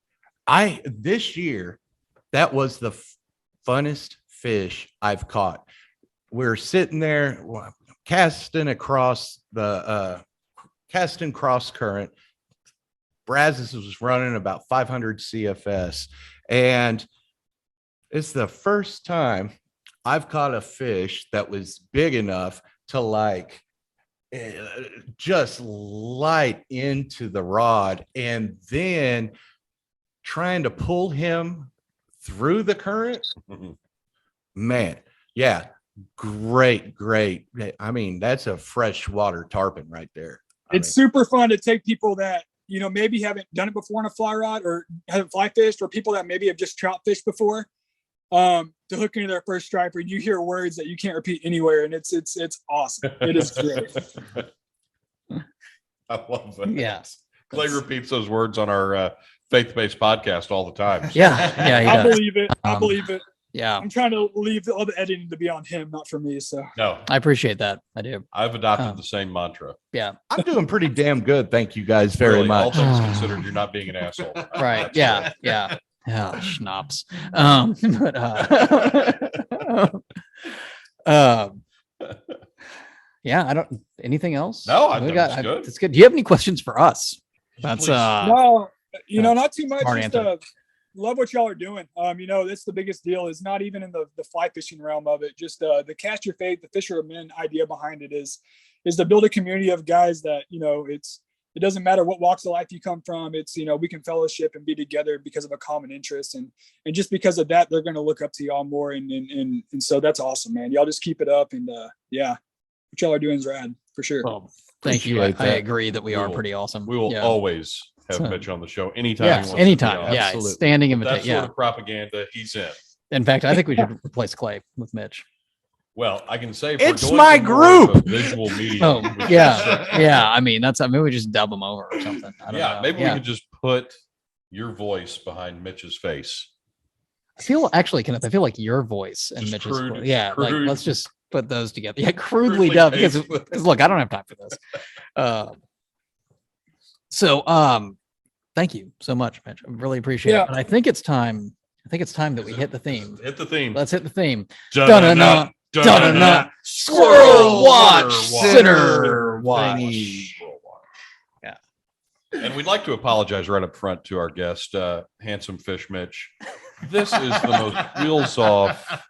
year, that was the funnest fish I've caught. We're sitting there casting cross current. Brazos was running about 500 CFS, and it's the first time I've caught a fish that was big enough to like just light into the rod, and then trying to pull him through the current. Man, yeah, great. I mean, that's a freshwater tarpon right there. It's super fun to take people that, you know, maybe haven't done it before on a fly rod or haven't fly fished, or people that maybe have just trout fished before, to hook into their first striper. And you hear words that you can't repeat anywhere, and it's awesome. It is great. I love that. Yeah. Clay repeats those words on our faith-based podcast all the time. Yeah. Yeah. He I does. believe it. I believe it. Yeah. I'm trying to leave all the editing to be on him, not for me. So No, I appreciate that. I do. I've adopted the same mantra. Yeah. I'm doing pretty damn good. Thank you guys very Really, all much. things considered, you're not being an asshole. Right. Yeah. Yeah. Oh, schnapps. But yeah, I don't. Anything else? No, I We think got. it's good. It's good. Do you have any questions for us? That's Please. No, not too much. smart Just answer. love what y'all are doing. That's the biggest deal. Is not even in the fly fishing realm of it. Just the cast your faith, the fishermen idea behind it is to build a community of guys that it doesn't matter what walks of life you come from. It's we can fellowship and be together because of a common interest, and just because of that, they're going to look up to y'all more, and so that's awesome, man. Y'all just keep it up, and what y'all are doing is rad for sure. Well, thank you. Appreciate I that. agree that we We are will- pretty awesome. We will Yeah. always have So- Mitch on the show anytime. Yes, he wants to be anytime. on. Yeah, Absolutely. it's standing That invitation. sort Yeah. of propaganda, he's in. In fact, I think we should replace Clay with Mitch. Well, I can say if It's we're going my to more of a group. visual medium. Oh, we should yeah, start- yeah. I mean, maybe we just dub them over or something. I don't Yeah, know. maybe Yeah. we could just put your voice behind Mitch's face. I feel Kenneth. I feel like your voice and Just Mitch's crude- voice. Yeah, like crude- let's just put those together. Yeah, crudely Crudely dubbed because tasteless. look, I don't have time for this. Thank you so much, Mitch. I really appreciate Yeah. it. But I think it's time. that we hit the theme. Hit the theme. Let's hit the theme. Dun-dun-dun, Dun-dun-dun. dun-dun-dun. Squirrel watch, Squirrel sinner watch. Thingy. Squirrel watch. Yeah. And we'd like to apologize right up front to our guest, Handsome Fish Mitch. This is the most wheels off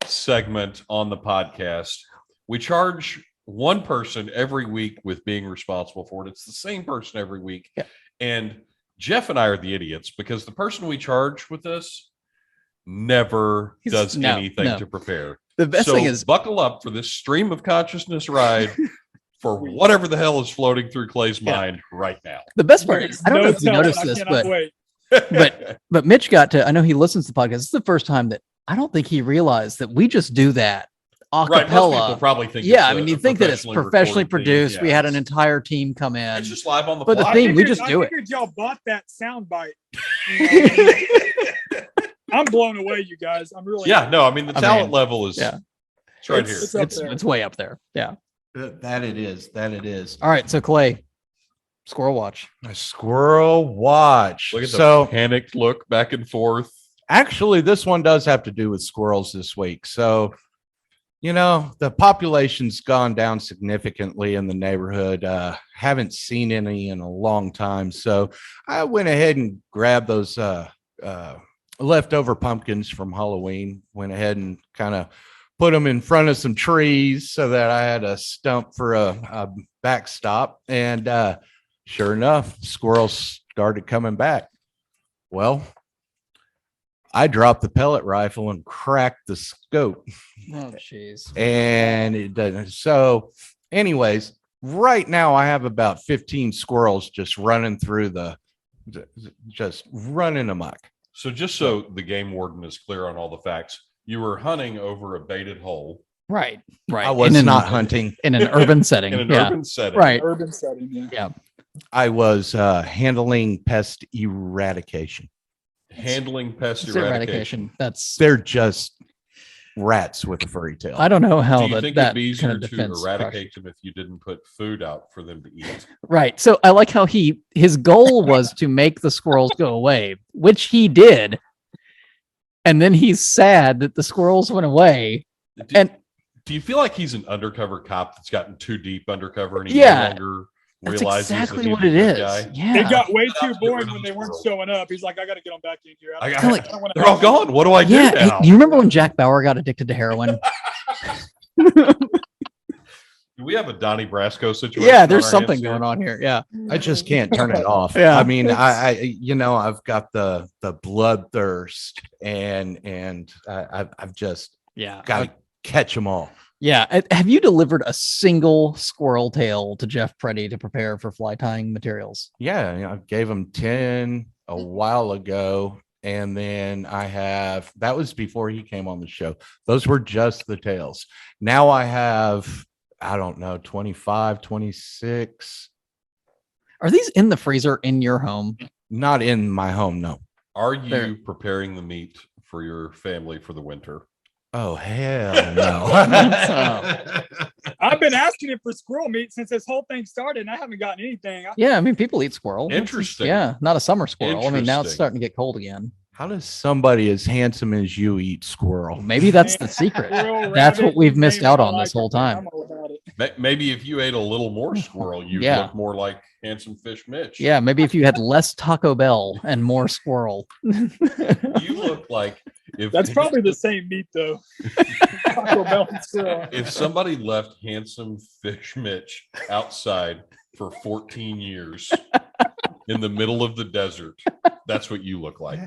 segment on the podcast. We charge one person every week with being responsible for it. It's the same person every week. Yeah. And Jeff and I are the idiots because the person we charge with this never does anything to prepare. The best So thing is, buckle up for this stream of consciousness ride for whatever the hell is floating through Clay's mind right now. the best part is, I don't know if you noticed this, but Mitch got to, I know he listens to the podcast. This is the first time that I don't think he realized that we just do that a Right, most people cappella. probably think. Yeah, it's I mean, a you think that it's professionally recorded thing. produced. Yeah, We had an it's- entire team come in. It's just live on the But the fly. thing- we just do it. I figured y'all bought that sound bite. I'm blown away, you guys. I'm really Yeah, no, I mean the I talent mean, level is yeah. it's right It's- here. up there. It's way up there. Yeah. That it is. That it is. All right. So Clay, squirrel watch. A squirrel watch. Look at the So panicked look back and forth. actually, this one does have to do with squirrels this week. So, the population's gone down significantly in the neighborhood. Haven't seen any in a long time. So I went ahead and grabbed those leftover pumpkins from Halloween, went ahead and kind of put them in front of some trees so that I had a stump for a backstop. And sure enough, squirrels started coming back. Well, I dropped the pellet rifle and cracked the scope, Oh, jeez. and it doesn't. So, anyways, right now I have about 15 squirrels just running through just running amok. So just so the game warden is clear on all the facts, you were hunting over a baited hole Right. Right. I was in not hunting. in an urban setting. in an Yeah. urban setting. Right. urban setting. Yeah. Yeah. I was handling pest eradication. Handling pest It's eradication. That's. They're just rats with a furry tail. I don't know Do how you think that it'd be kind easier of to defense. eradicate them if you didn't put food out for them to eat? Right. So I like how his goal was to make the squirrels go away, which he did. And then he's sad that the squirrels went away. And Do you feel like he's an undercover cop that's gotten too deep undercover and he Yeah. no longer that's realizes exactly that what he's it a is. good guy? Yeah. It got way Get too out, get rid boring of when the they weren't squirrel. showing up. He's like, I got to get them back in here. I got- kinda like- don't wanna- They're all gone. What do I do Yeah. now? You remember when Jack Bauer got addicted to heroin? Do we have a Donnie Brasco situation? Yeah, on there's our something hands here? going on here. Yeah. I just can't turn it off. Yeah. I mean, I've got the bloodthirst and I've just Yeah. got to catch them all. Yeah. Have you delivered a single squirrel tail to Jeff Preddy to prepare for fly tying materials? Yeah, I gave him 10 a while ago. And then that was before he came on the show. Those were just the tails. Now I have, I don't know, 25, 26. Are these in the freezer in your home? Not in my home, no. Are you There. preparing the meat for your family for the winter? Oh, hell no. I've been asking him for squirrel meat since this whole thing started, and I haven't gotten anything. Yeah. I mean, people eat squirrel. Interesting. Yeah. Not a summer squirrel. I mean, now it's Interesting. starting to get cold again. How does somebody as handsome as you eat squirrel? Maybe that's the secret. Squirrel, That's what rabbit, we've you missed name it, out I on this like whole it, man. time. I'm all about it. Maybe if you ate a little more squirrel, you'd Yeah. look more like Handsome Fish Mitch. Yeah, maybe if you had less Taco Bell and more squirrel. You look like if That's probably the same meat though. Taco Bell and squirrel. if somebody left Handsome Fish Mitch outside for 14 years in the middle of the desert, that's what you look like.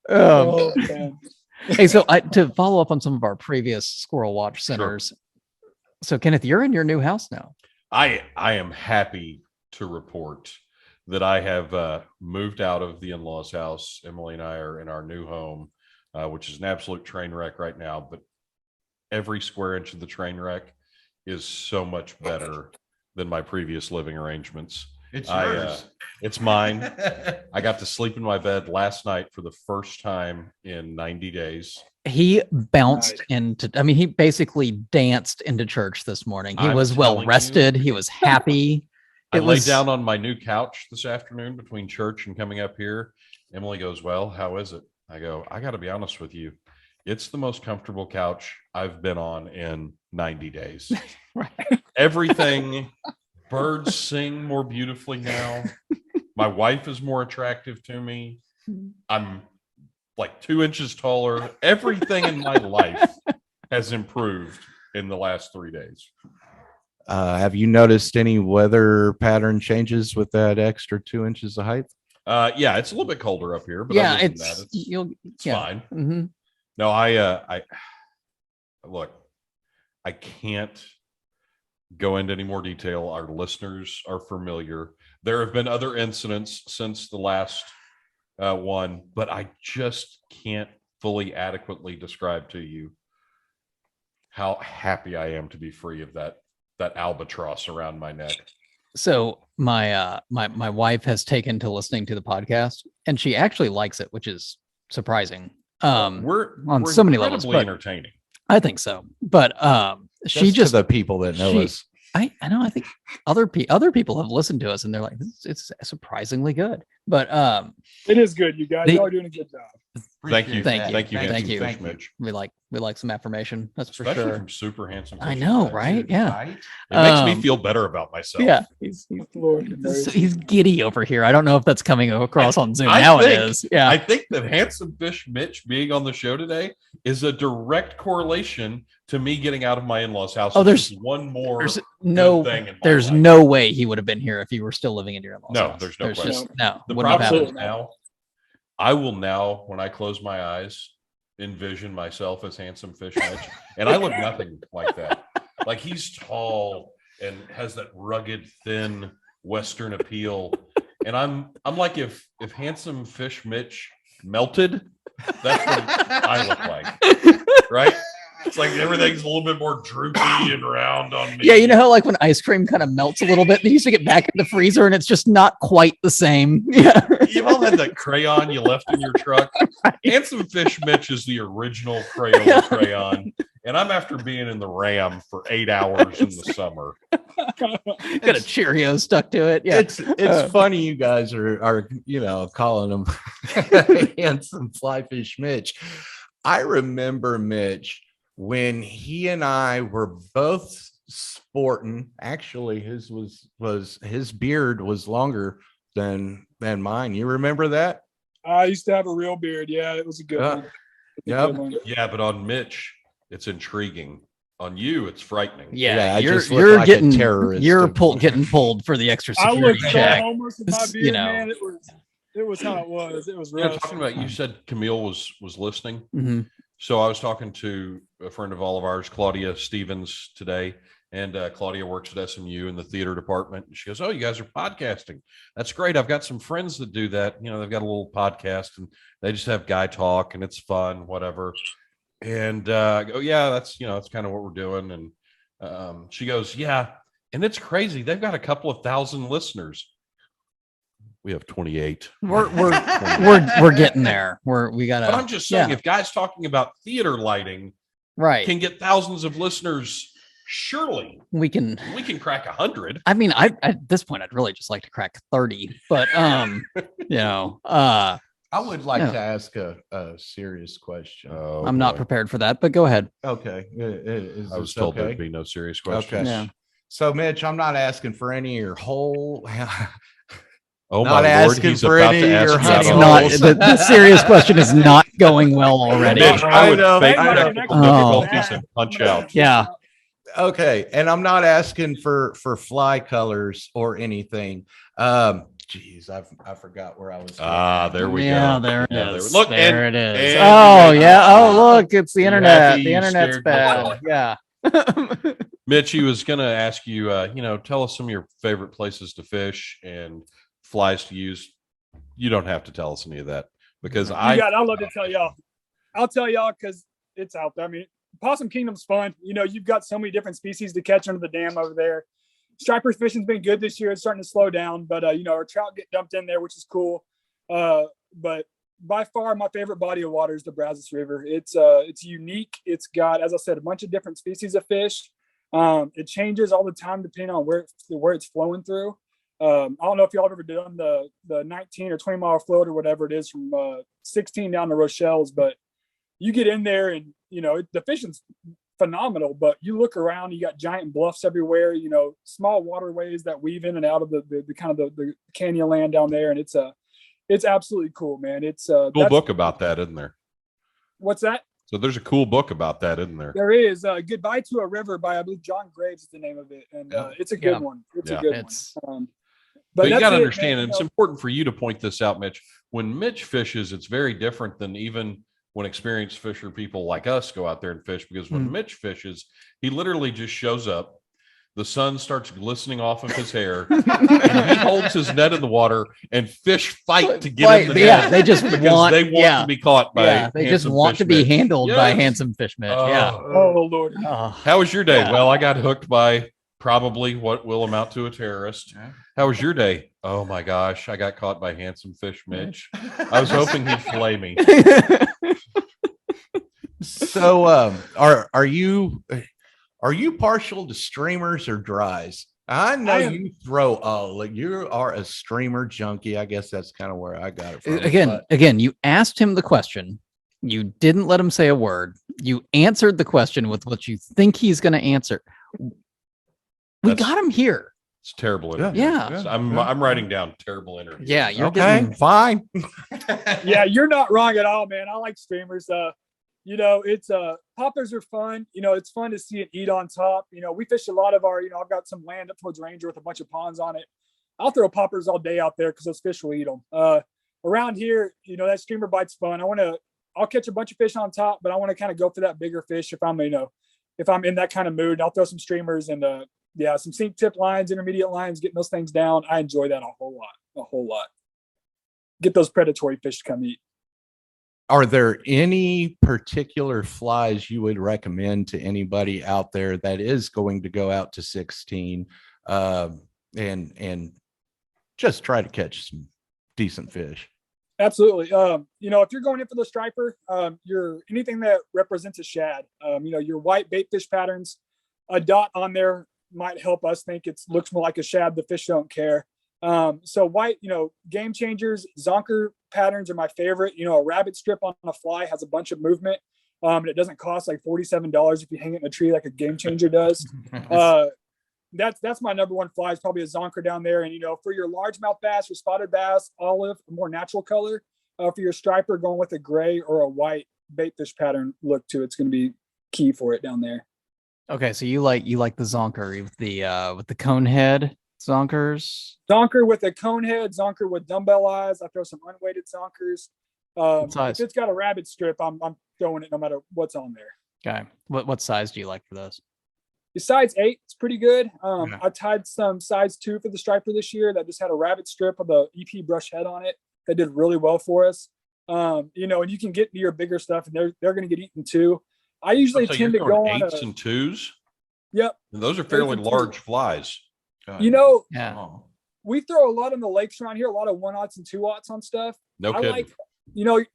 Oh, man. Hey, so to follow up on some of our previous Squirrel Watch centers. So Kenneth, you're in your new house now. I am happy to report that I have moved out of the in-laws house. Emily and I are in our new home, which is an absolute train wreck right now, but every square inch of the train wreck is so much better than my previous living arrangements. It's It's mine. I got to sleep in my bed last night for the first time in 90 days. He bounced Nice. into, I mean, he basically danced into church this morning. He I'm was well telling rested. you. He was happy. I It laid was down on my new couch this afternoon between church and coming up here. Emily goes, "Well, how is it?" I go, "I got to be honest with you. It's the most comfortable couch I've been on in 90 days. Right. Everything, birds sing more beautifully now. My wife is more attractive to me. I'm like 2 inches taller. Everything in my life has improved in the last 3 days." Have you noticed any weather pattern changes with that extra 2 inches of height? Yeah, it's a little bit colder up here, but yeah, other than it's that, you'll it's yeah. fine. Mhm. No, I look, I can't go into any more detail. Our listeners are familiar. There have been other incidents since the last one, but I just can't fully adequately describe to you how happy I am to be free of that albatross around my neck. So my my wife has taken to listening to the podcast, and she actually likes it, which is surprising. We're on we're so many levels, incredibly but- entertaining. I think so. But she Just just to the people that know she- us. I know. I think other people have listened to us, and they're like, it's surprisingly good. But It is good, you guys. They- Y'all are doing a good job. Thank you, Thank you. thank you, Thank Handsome you. Fish Mitch. we like some affirmation. That's for Especially sure. from super handsome. I Fish know, Mitch. right? Yeah. Right? It makes me Um, feel better about myself. Yeah. He's Lord have mercy. he's giddy over here. I don't know if that's coming across on Zoom. I Now it think- is. Yeah. I think that Handsome Fish Mitch being on the show today is a direct correlation to me getting out of my in-laws house. Oh, It's there's- just one more There's good no thing in my there's life. no way he would have been here if you were still living in your in-laws. No, house. there's no just question. no. The wouldn't have problem is happened. now, I will now, when I close my eyes, envision myself as Handsome Fish Mitch, and I look nothing like that. Like, he's tall and has that rugged, thin Western appeal, and I'm like if Handsome Fish Mitch melted, that's what I look like, right? It's like everything's a little bit more droopy and round on me. Yeah, you know how like when ice cream kind of melts a little bit, and you used to get back in the freezer, and it's just not quite the same. Yeah. You've all had that crayon you left in your truck. Handsome Fish Mitch is the original Crayola crayon, and I'm after being in the Ram for 8 hours in the summer. Got a Cheerio stuck to it. Yeah. It's funny you guys are calling him handsome Fly Fish Mitch. I remember Mitch when he and I were both sporting. Actually, his was his beard was longer than mine. You remember that? I used to have a real beard. Yeah, it was a good one. It was a Yep. good one. Yeah, but on Mitch, it's intriguing. On you, it's frightening. Yeah, I you're just look you're like a getting terrorist. getting pulled for the extra I security looked so check. homeless with my It's, beard, you know. man. It was how it was. It was You know, rough. talking about, you said Camille was listening. Mhm. So I was talking to a friend of all of ours, Claudia Stevens, today, and Claudia works at SMU in the theater department. And she goes, "Oh, you guys are podcasting. That's great. I've got some friends that do that. You know, they've got a little podcast and they just have guy talk and it's fun, whatever." And I go, "Yeah, that's kind of what we're doing." And she goes, "Yeah, and it's crazy. They've got a couple of thousand listeners. We have 28." We're getting there. We gotta. But I'm just saying, yeah. if guys talking about theater lighting Right. can get thousands of listeners, surely we can crack 100. I mean, at this point I'd really just like to crack 30, but I would like Yeah. to ask a serious question. Oh, I'm not boy. prepared for that, but go ahead. Okay. Is I was this told okay? there'd be no serious questions. Okay. Yeah. So, Mitch, I'm not asking for any of your whole. Oh Not my lord, asking he's for about any to of your ask honey It's about not holes. the serious question is not going well already. Mitch, I would know, fake I know. technical Oh. difficulties and punch out. Yeah. Okay, and I'm not asking for fly colors or anything. Geez, I forgot where I was. Ah, there we Yeah, go. there it Yeah, is. Look, there and- it is. and Oh, you yeah. made it. Oh, look, it's the You internet. happy The you internet's scared bad. yourself? Yeah. Mitch, he was going to ask you, tell us some of your favorite places to fish and flies to use. You don't have to tell us any of that because I'd love to tell y'all. I'll tell y'all because it's out there. I mean, Possum Kingdom's fun. You've got so many different species to catch under the dam over there. Striper fishing's been good this year. It's starting to slow down, but our trout get dumped in there, which is cool. But by far, my favorite body of water is the Brazos River. It's unique. It's got, as I said, a bunch of different species of fish. It changes all the time depending on where it's flowing through. I don't know if y'all have ever done the 19 or 20 mile float or whatever it is from 16 down to Rochelle's, but you get in there and the fishing's phenomenal, but you look around, you got giant bluffs everywhere, small waterways that weave in and out of the kind of the canyon land down there, and it's absolutely cool, man. It's a cool book about that, isn't there? What's that? So there's a cool book about that, isn't there? There is. Goodbye to a River by, I believe, John Graves is the name of it, and it's a good one. It's a good one. But you got to that's it, understand, man. and it's important for you to point this out, Mitch. When Mitch fishes, it's very different than even when experienced fisher people like us go out there and fish, because when Mitch fishes, he literally just shows up. The sun starts glistening off of his hair, and he holds his net in the water, and fish fight to get in the net. Yeah, they just because want they want to be caught by. Yeah, they just want Fish to be Mitch. handled by Yes. handsome fish Mitch. Oh Lord. How was your day? Yeah. Well, I got hooked by probably what will amount to a terrorist. How was your day? Oh my gosh, I got caught by handsome fish Mitch. I was hoping he'd fillet me. So, are you partial to streamers or dries? I know you throw you are a streamer junkie. I guess that's kind of where I got it from. Again, you asked him the question. You didn't let him say a word. You answered the question with what you think he's going to answer. We got him here. It's terrible interview. Yeah. So I'm writing down terrible interview. Yeah, you're okay. Fine. Yeah, you're not wrong at all, man. I like streamers. It's poppers are fun. It's fun to see it eat on top. We fish a lot of our, I've got some land up towards Ranger with a bunch of ponds on it. I'll throw poppers all day out there because those fish will eat them. Around here, that streamer bite's fun. I'll catch a bunch of fish on top, but I want to kind of go for that bigger fish if I'm in that kind of mood. I'll throw some streamers and some sink tip lines, intermediate lines, getting those things down. I enjoy that a whole lot. Get those predatory fish to come eat. Are there any particular flies you would recommend to anybody out there that is going to go out to 16 and just try to catch some decent fish? Absolutely. If you're going in for the striper, you're anything that represents a shad, your white bait fish patterns, a dot on there might help us think it looks more like a shad. The fish don't care. So white, game changers, zonker patterns are my favorite. A rabbit strip on a fly has a bunch of movement. And it doesn't cost like $47 if you hang it in a tree like a game changer does. That's my number one fly is probably a zonker down there. And, for your largemouth bass, your spotted bass, olive, a more natural color, for your striper, going with a gray or a white bait fish pattern look to it's going to be key for it down there. Okay, so you like the zonker with the cone head zonkers. Zonker with a cone head, zonker with dumbbell eyes. I throw some unweighted zonkers. If it's got a rabbit strip, I'm throwing it no matter what's on there. Okay, what size do you like for those? The size 8, it's pretty good. I tied some size 2 for the striper this year that just had a rabbit strip with the EP brush head on it. That did really well for us. And you can get into your bigger stuff, and they're going to get eaten too. I usually tend to go on 8s and 2s. Yep, and those are fairly large flies. We throw a lot on the lakes around here. A lot of 1/0s and 2/0s on stuff. No kidding.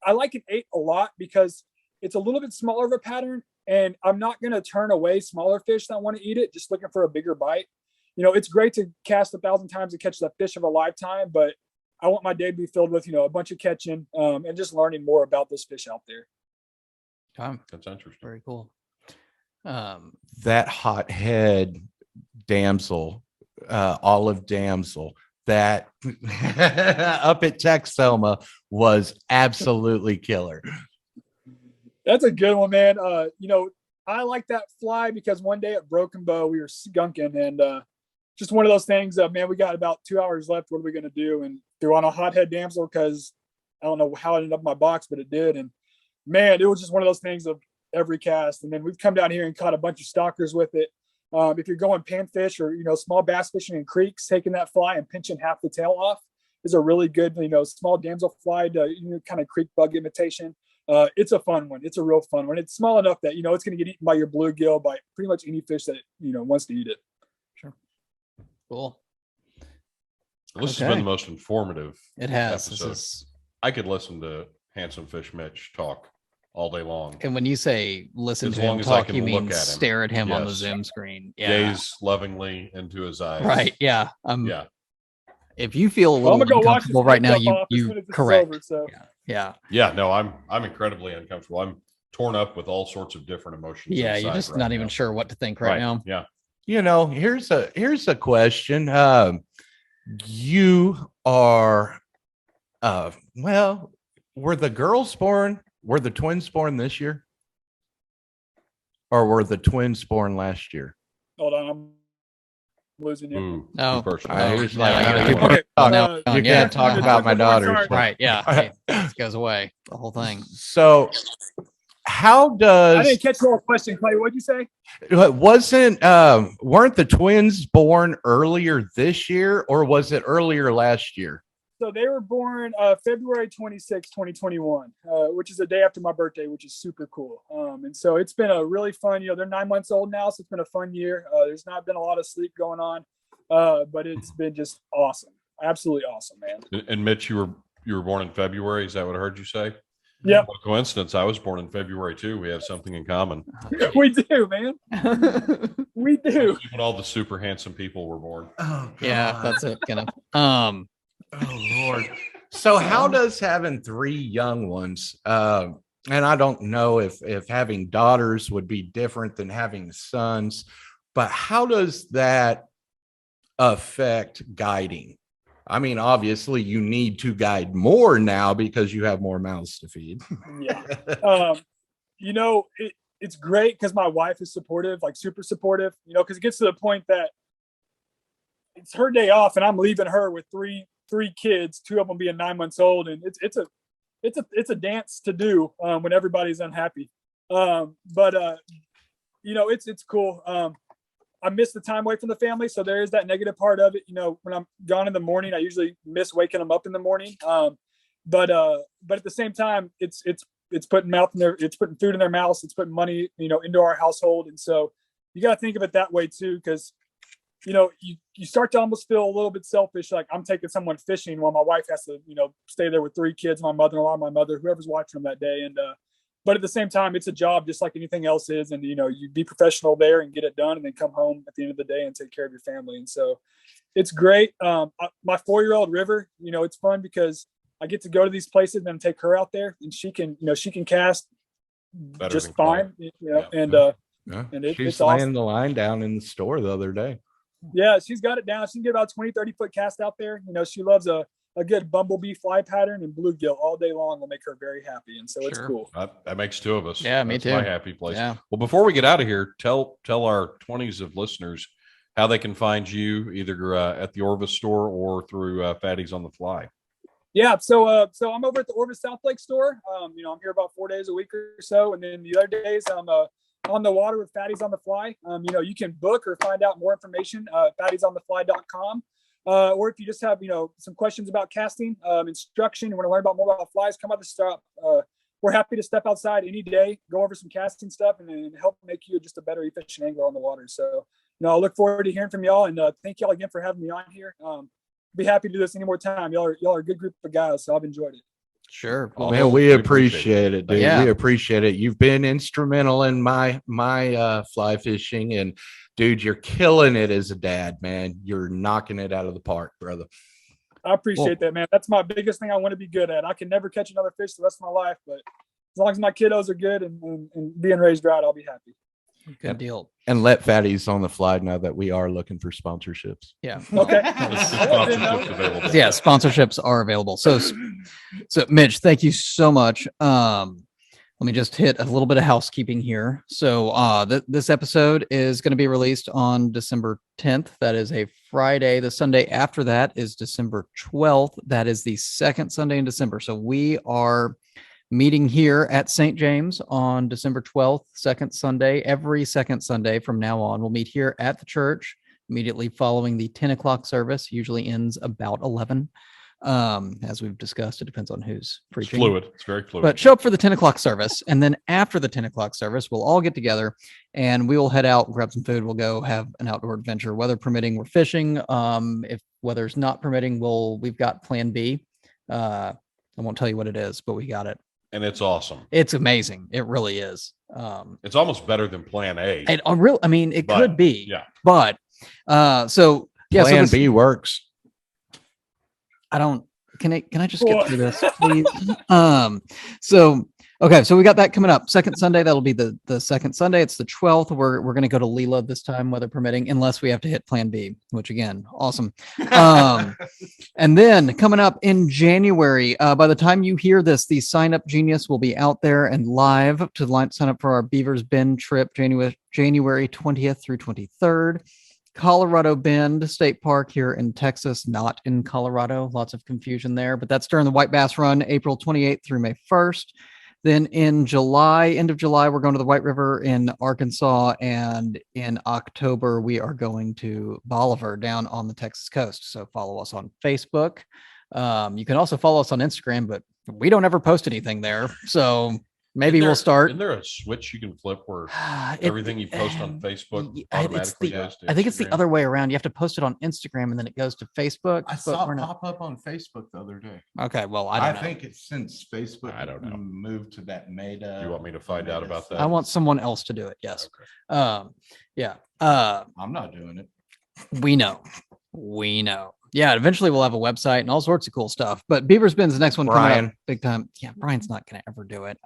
I like an 8 a lot because it's a little bit smaller of a pattern. And I'm not going to turn away smaller fish that want to eat it, just looking for a bigger bite. It's great to cast 1,000 times to catch the fish of a lifetime, but I want my day to be filled with, a bunch of catching and just learning more about those fish out there. That's interesting. Very cool. That hothead damsel, olive damsel, that up at Texoma was absolutely killer. That's a good one, man. I like that fly because one day at Broken Bow we were skunking, and just one of those things. Man, we got about 2 hours left. What are we gonna do? And threw on a hothead damsel because I don't know how it ended up in my box, but it did. And man, it was just one of those things of every cast. And then we've come down here and caught a bunch of stalkers with it. If you're going panfish or small bass fishing in creeks, taking that fly and pinching half the tail off is a really good small damsel fly to kind of creek bug imitation. It's a fun one. It's a real fun one. It's small enough that it's going to get eaten by your bluegill, by pretty much any fish that wants to eat it. Sure. Cool. Well, this has been the most informative. It has. Episode. I could listen to Handsome Fish Mitch talk all day long. And when you say listen As to long him as I talk, can you mean look at him. stare at him on the Yes. Zoom screen. Yeah. Gaze lovingly into his eyes. Right. Yeah. Yeah. If you feel a Well, I'm little gonna go wash this uncomfortable right now, makeup off as soon you as this is correct. over, so. Yeah. Yeah. No, I'm incredibly uncomfortable. I'm torn up with all sorts of different emotions. Yeah. You're inside just right not now. even sure what to think right now. Yeah. Here's a question. You are were the girls born? Were the twins born this year? Or were the twins born last year? Hold on, I'm losing you. Ooh, Oh, too personal. I was like, yeah, you people can't talk talk- now. you Yeah. can't talk about my daughters. Right. Yeah. Hey, this goes away. The whole thing. So how I does didn't catch the whole question, Clay. What'd you say? weren't the twins born earlier this year, or was it earlier last year? So they were born February 26, 2021, which is the day after my birthday, which is super cool. And so it's been a really fun, they're 9 months old now, so it's been a fun year. There's not been a lot of sleep going on, but it's been just awesome. Absolutely awesome, man. And Mitch, you were born in February. Is that what I heard you say? Yep. What a coincidence. I was born in February too. We have something in common. We do, man. We do. When all the super handsome people were born. Oh, Yeah, that's it. Kenneth. Oh Lord. So how does having 3 young ones, and I don't know if having daughters would be different than having sons, but how does that affect guiding? I mean, obviously you need to guide more now because you have more mouths to feed. Yeah. It's great because my wife is supportive, like super supportive, because it gets to the point that it's her day off and I'm leaving her with three kids, 2 of them being 9 months old. And it's a dance to do when everybody's unhappy. It's cool. I miss the time away from the family. So there is that negative part of it. When I'm gone in the morning, I usually miss waking them up in the morning. But at the same time, it's putting it's putting food in their mouths. It's putting money, into our household. And so you got to think of it that way too. Cause you start to almost feel a little bit selfish. Like I'm taking someone fishing while my wife has to, stay there with 3 kids, my mother-in-law, my mother, whoever's watching them that day. And, but at the same time, it's a job just like anything else is. And, you be professional there and get it done and then come home at the end of the day and take care of your family. And so it's great. My 4-year-old River, it's fun because I get to go to these places and then take her out there and she can cast Better just than fine, Clay. and She's it's laying awesome. the line down in the store the other day. Yeah, she's got it down. She can get about 20, 30 foot cast out there. She loves a good bumblebee fly pattern, and bluegill all day long will make her very happy. And so it's Sure. cool. That makes 2 of us. Yeah, me That's too. my happy place. Yeah. Well, before we get out of here, tell our 20s of listeners how they can find you either at the Orvis store or through Fatty's on the Fly. Yeah, so I'm over at the Orvis South Lake store. I'm here about 4 days a week or so, and then the other days I'm on the water with Fatty's on the Fly. You can book or find out more information at fattysonthefly.com. Or if you just have some questions about casting, instruction, you want to learn about more about flies, come out to stop. We're happy to step outside any day, go over some casting stuff, and then help make you just a better efficient angler on the water. So I look forward to hearing from y'all, and thank y'all again for having me on here. Be happy to do this any more time. Y'all are a good group of guys, so I've enjoyed it. Sure. Awesome. Man, we appreciate it, dude. Yeah. We appreciate it. You've been instrumental in my fly fishing, and dude, you're killing it as a dad, man. You're knocking it out of the park, brother. I appreciate that, man. That's my biggest thing I want to be good at. I can never catch another fish the rest of my life, but as long as my kiddos are good and being raised right, I'll be happy. Good deal. And let Fatties on the Fly know that we are looking for sponsorships. Yeah. Okay. Sponsorships available. Yeah, sponsorships are available. So Mitch, thank you so much. Let me just hit a little bit of housekeeping here. So this episode is going to be released on December 10th. That is a Friday. The Sunday after that is December 12th. That is the second Sunday in December. So we are meeting here at St. James on December 12th, second Sunday. Every second Sunday from now on, we'll meet here at the church immediately following the 10 o'clock service. Usually ends about 11. As we've discussed, it depends on who's It's preaching. fluid. It's very fluid. But show up for the 10 o'clock service. And then after the 10 o'clock service, we'll all get together and we will head out, grab some food. We'll go have an outdoor adventure, weather permitting. We're fishing. If weather's not permitting, we've got plan B. I won't tell you what it is, but we got it. And it's awesome. It's amazing. It really is. It's almost better than plan A. It But, could be. Yeah. But so yeah, Plan B works. Can I just get through this, please? So we got that coming up. Second Sunday, that'll be the second Sunday. It's the 12th. We're going to go to Leela this time, weather permitting, unless we have to hit plan B, which again, awesome. And then coming up in January, by the time you hear this, the Sign Up Genius will be out there and live to sign up for our Beavers Bend trip, January 20th through 23rd. Colorado Bend State Park here in Texas, not in Colorado. Lots of confusion there, but that's during the White Bass Run, April 28th through May 1st. Then in July, end of July, we're going to the White River in Arkansas. And in October, we are going to Bolivar down on the Texas coast. So follow us on Facebook. You can also follow us on Instagram, but we don't ever post anything there. So maybe we'll start. Isn't there a switch you can flip where everything you post on Facebook automatically goes to I think it's the Instagram? other way around. You have to post it on Instagram and then it goes to Facebook. I but saw we're it not- pop up on Facebook the other day. Okay, well, I I don't know. think it's since Facebook I don't know. moved to that meta. You want me to find out about that? I want someone else to do it. Yes. Okay. Yeah. I'm not doing it. We know. Yeah. Eventually we'll have a website and all sorts of cool stuff, but Beaver's Bend's the next one coming Brian. up big time. Yeah. Brian's not going to ever do it.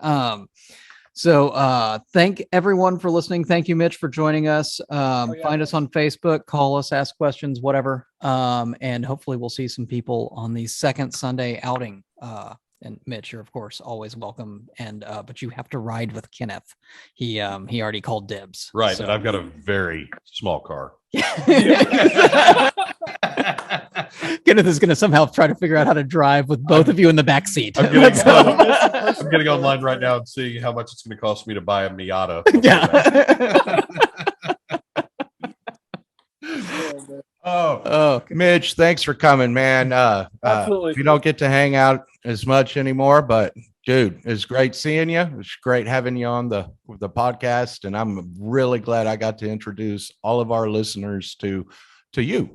So thank everyone for listening. Thank you, Mitch, for joining us. Find us on Facebook, call us, ask questions, whatever. And hopefully we'll see some people on the second Sunday outing. And Mitch, you're of course always welcome. And but you have to ride with Kenneth. He already called dibs. Right. So. And I've got a very small car. Kenneth is going to somehow try to figure out how to drive with both of you in the back seat. I'm getting online right now and seeing how much it's going to cost me to buy a Miata. Yeah. Oh, Mitch, thanks for coming, man. Absolutely. You don't get to hang out as much anymore, but dude, it's great seeing you. It's great having you on the podcast, and I'm really glad I got to introduce all of our listeners to you.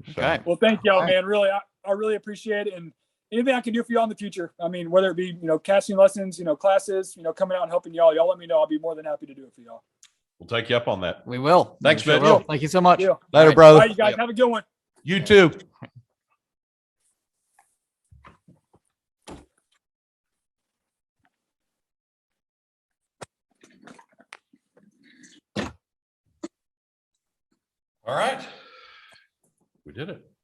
So, Okay. Well, thank y'all, All right. man. Really, I really appreciate it. And anything I can do for y'all in the future. I mean, whether it be, casting lessons, classes, coming out and helping y'all let me know. I'll be more than happy to do it for y'all. We'll take you up on that. We will. Thanks, We sure Mitch. will. Thank you so much. Yeah. Later, All right. brother. All right, you guys Yep. have a good one. You too. All right. We did it.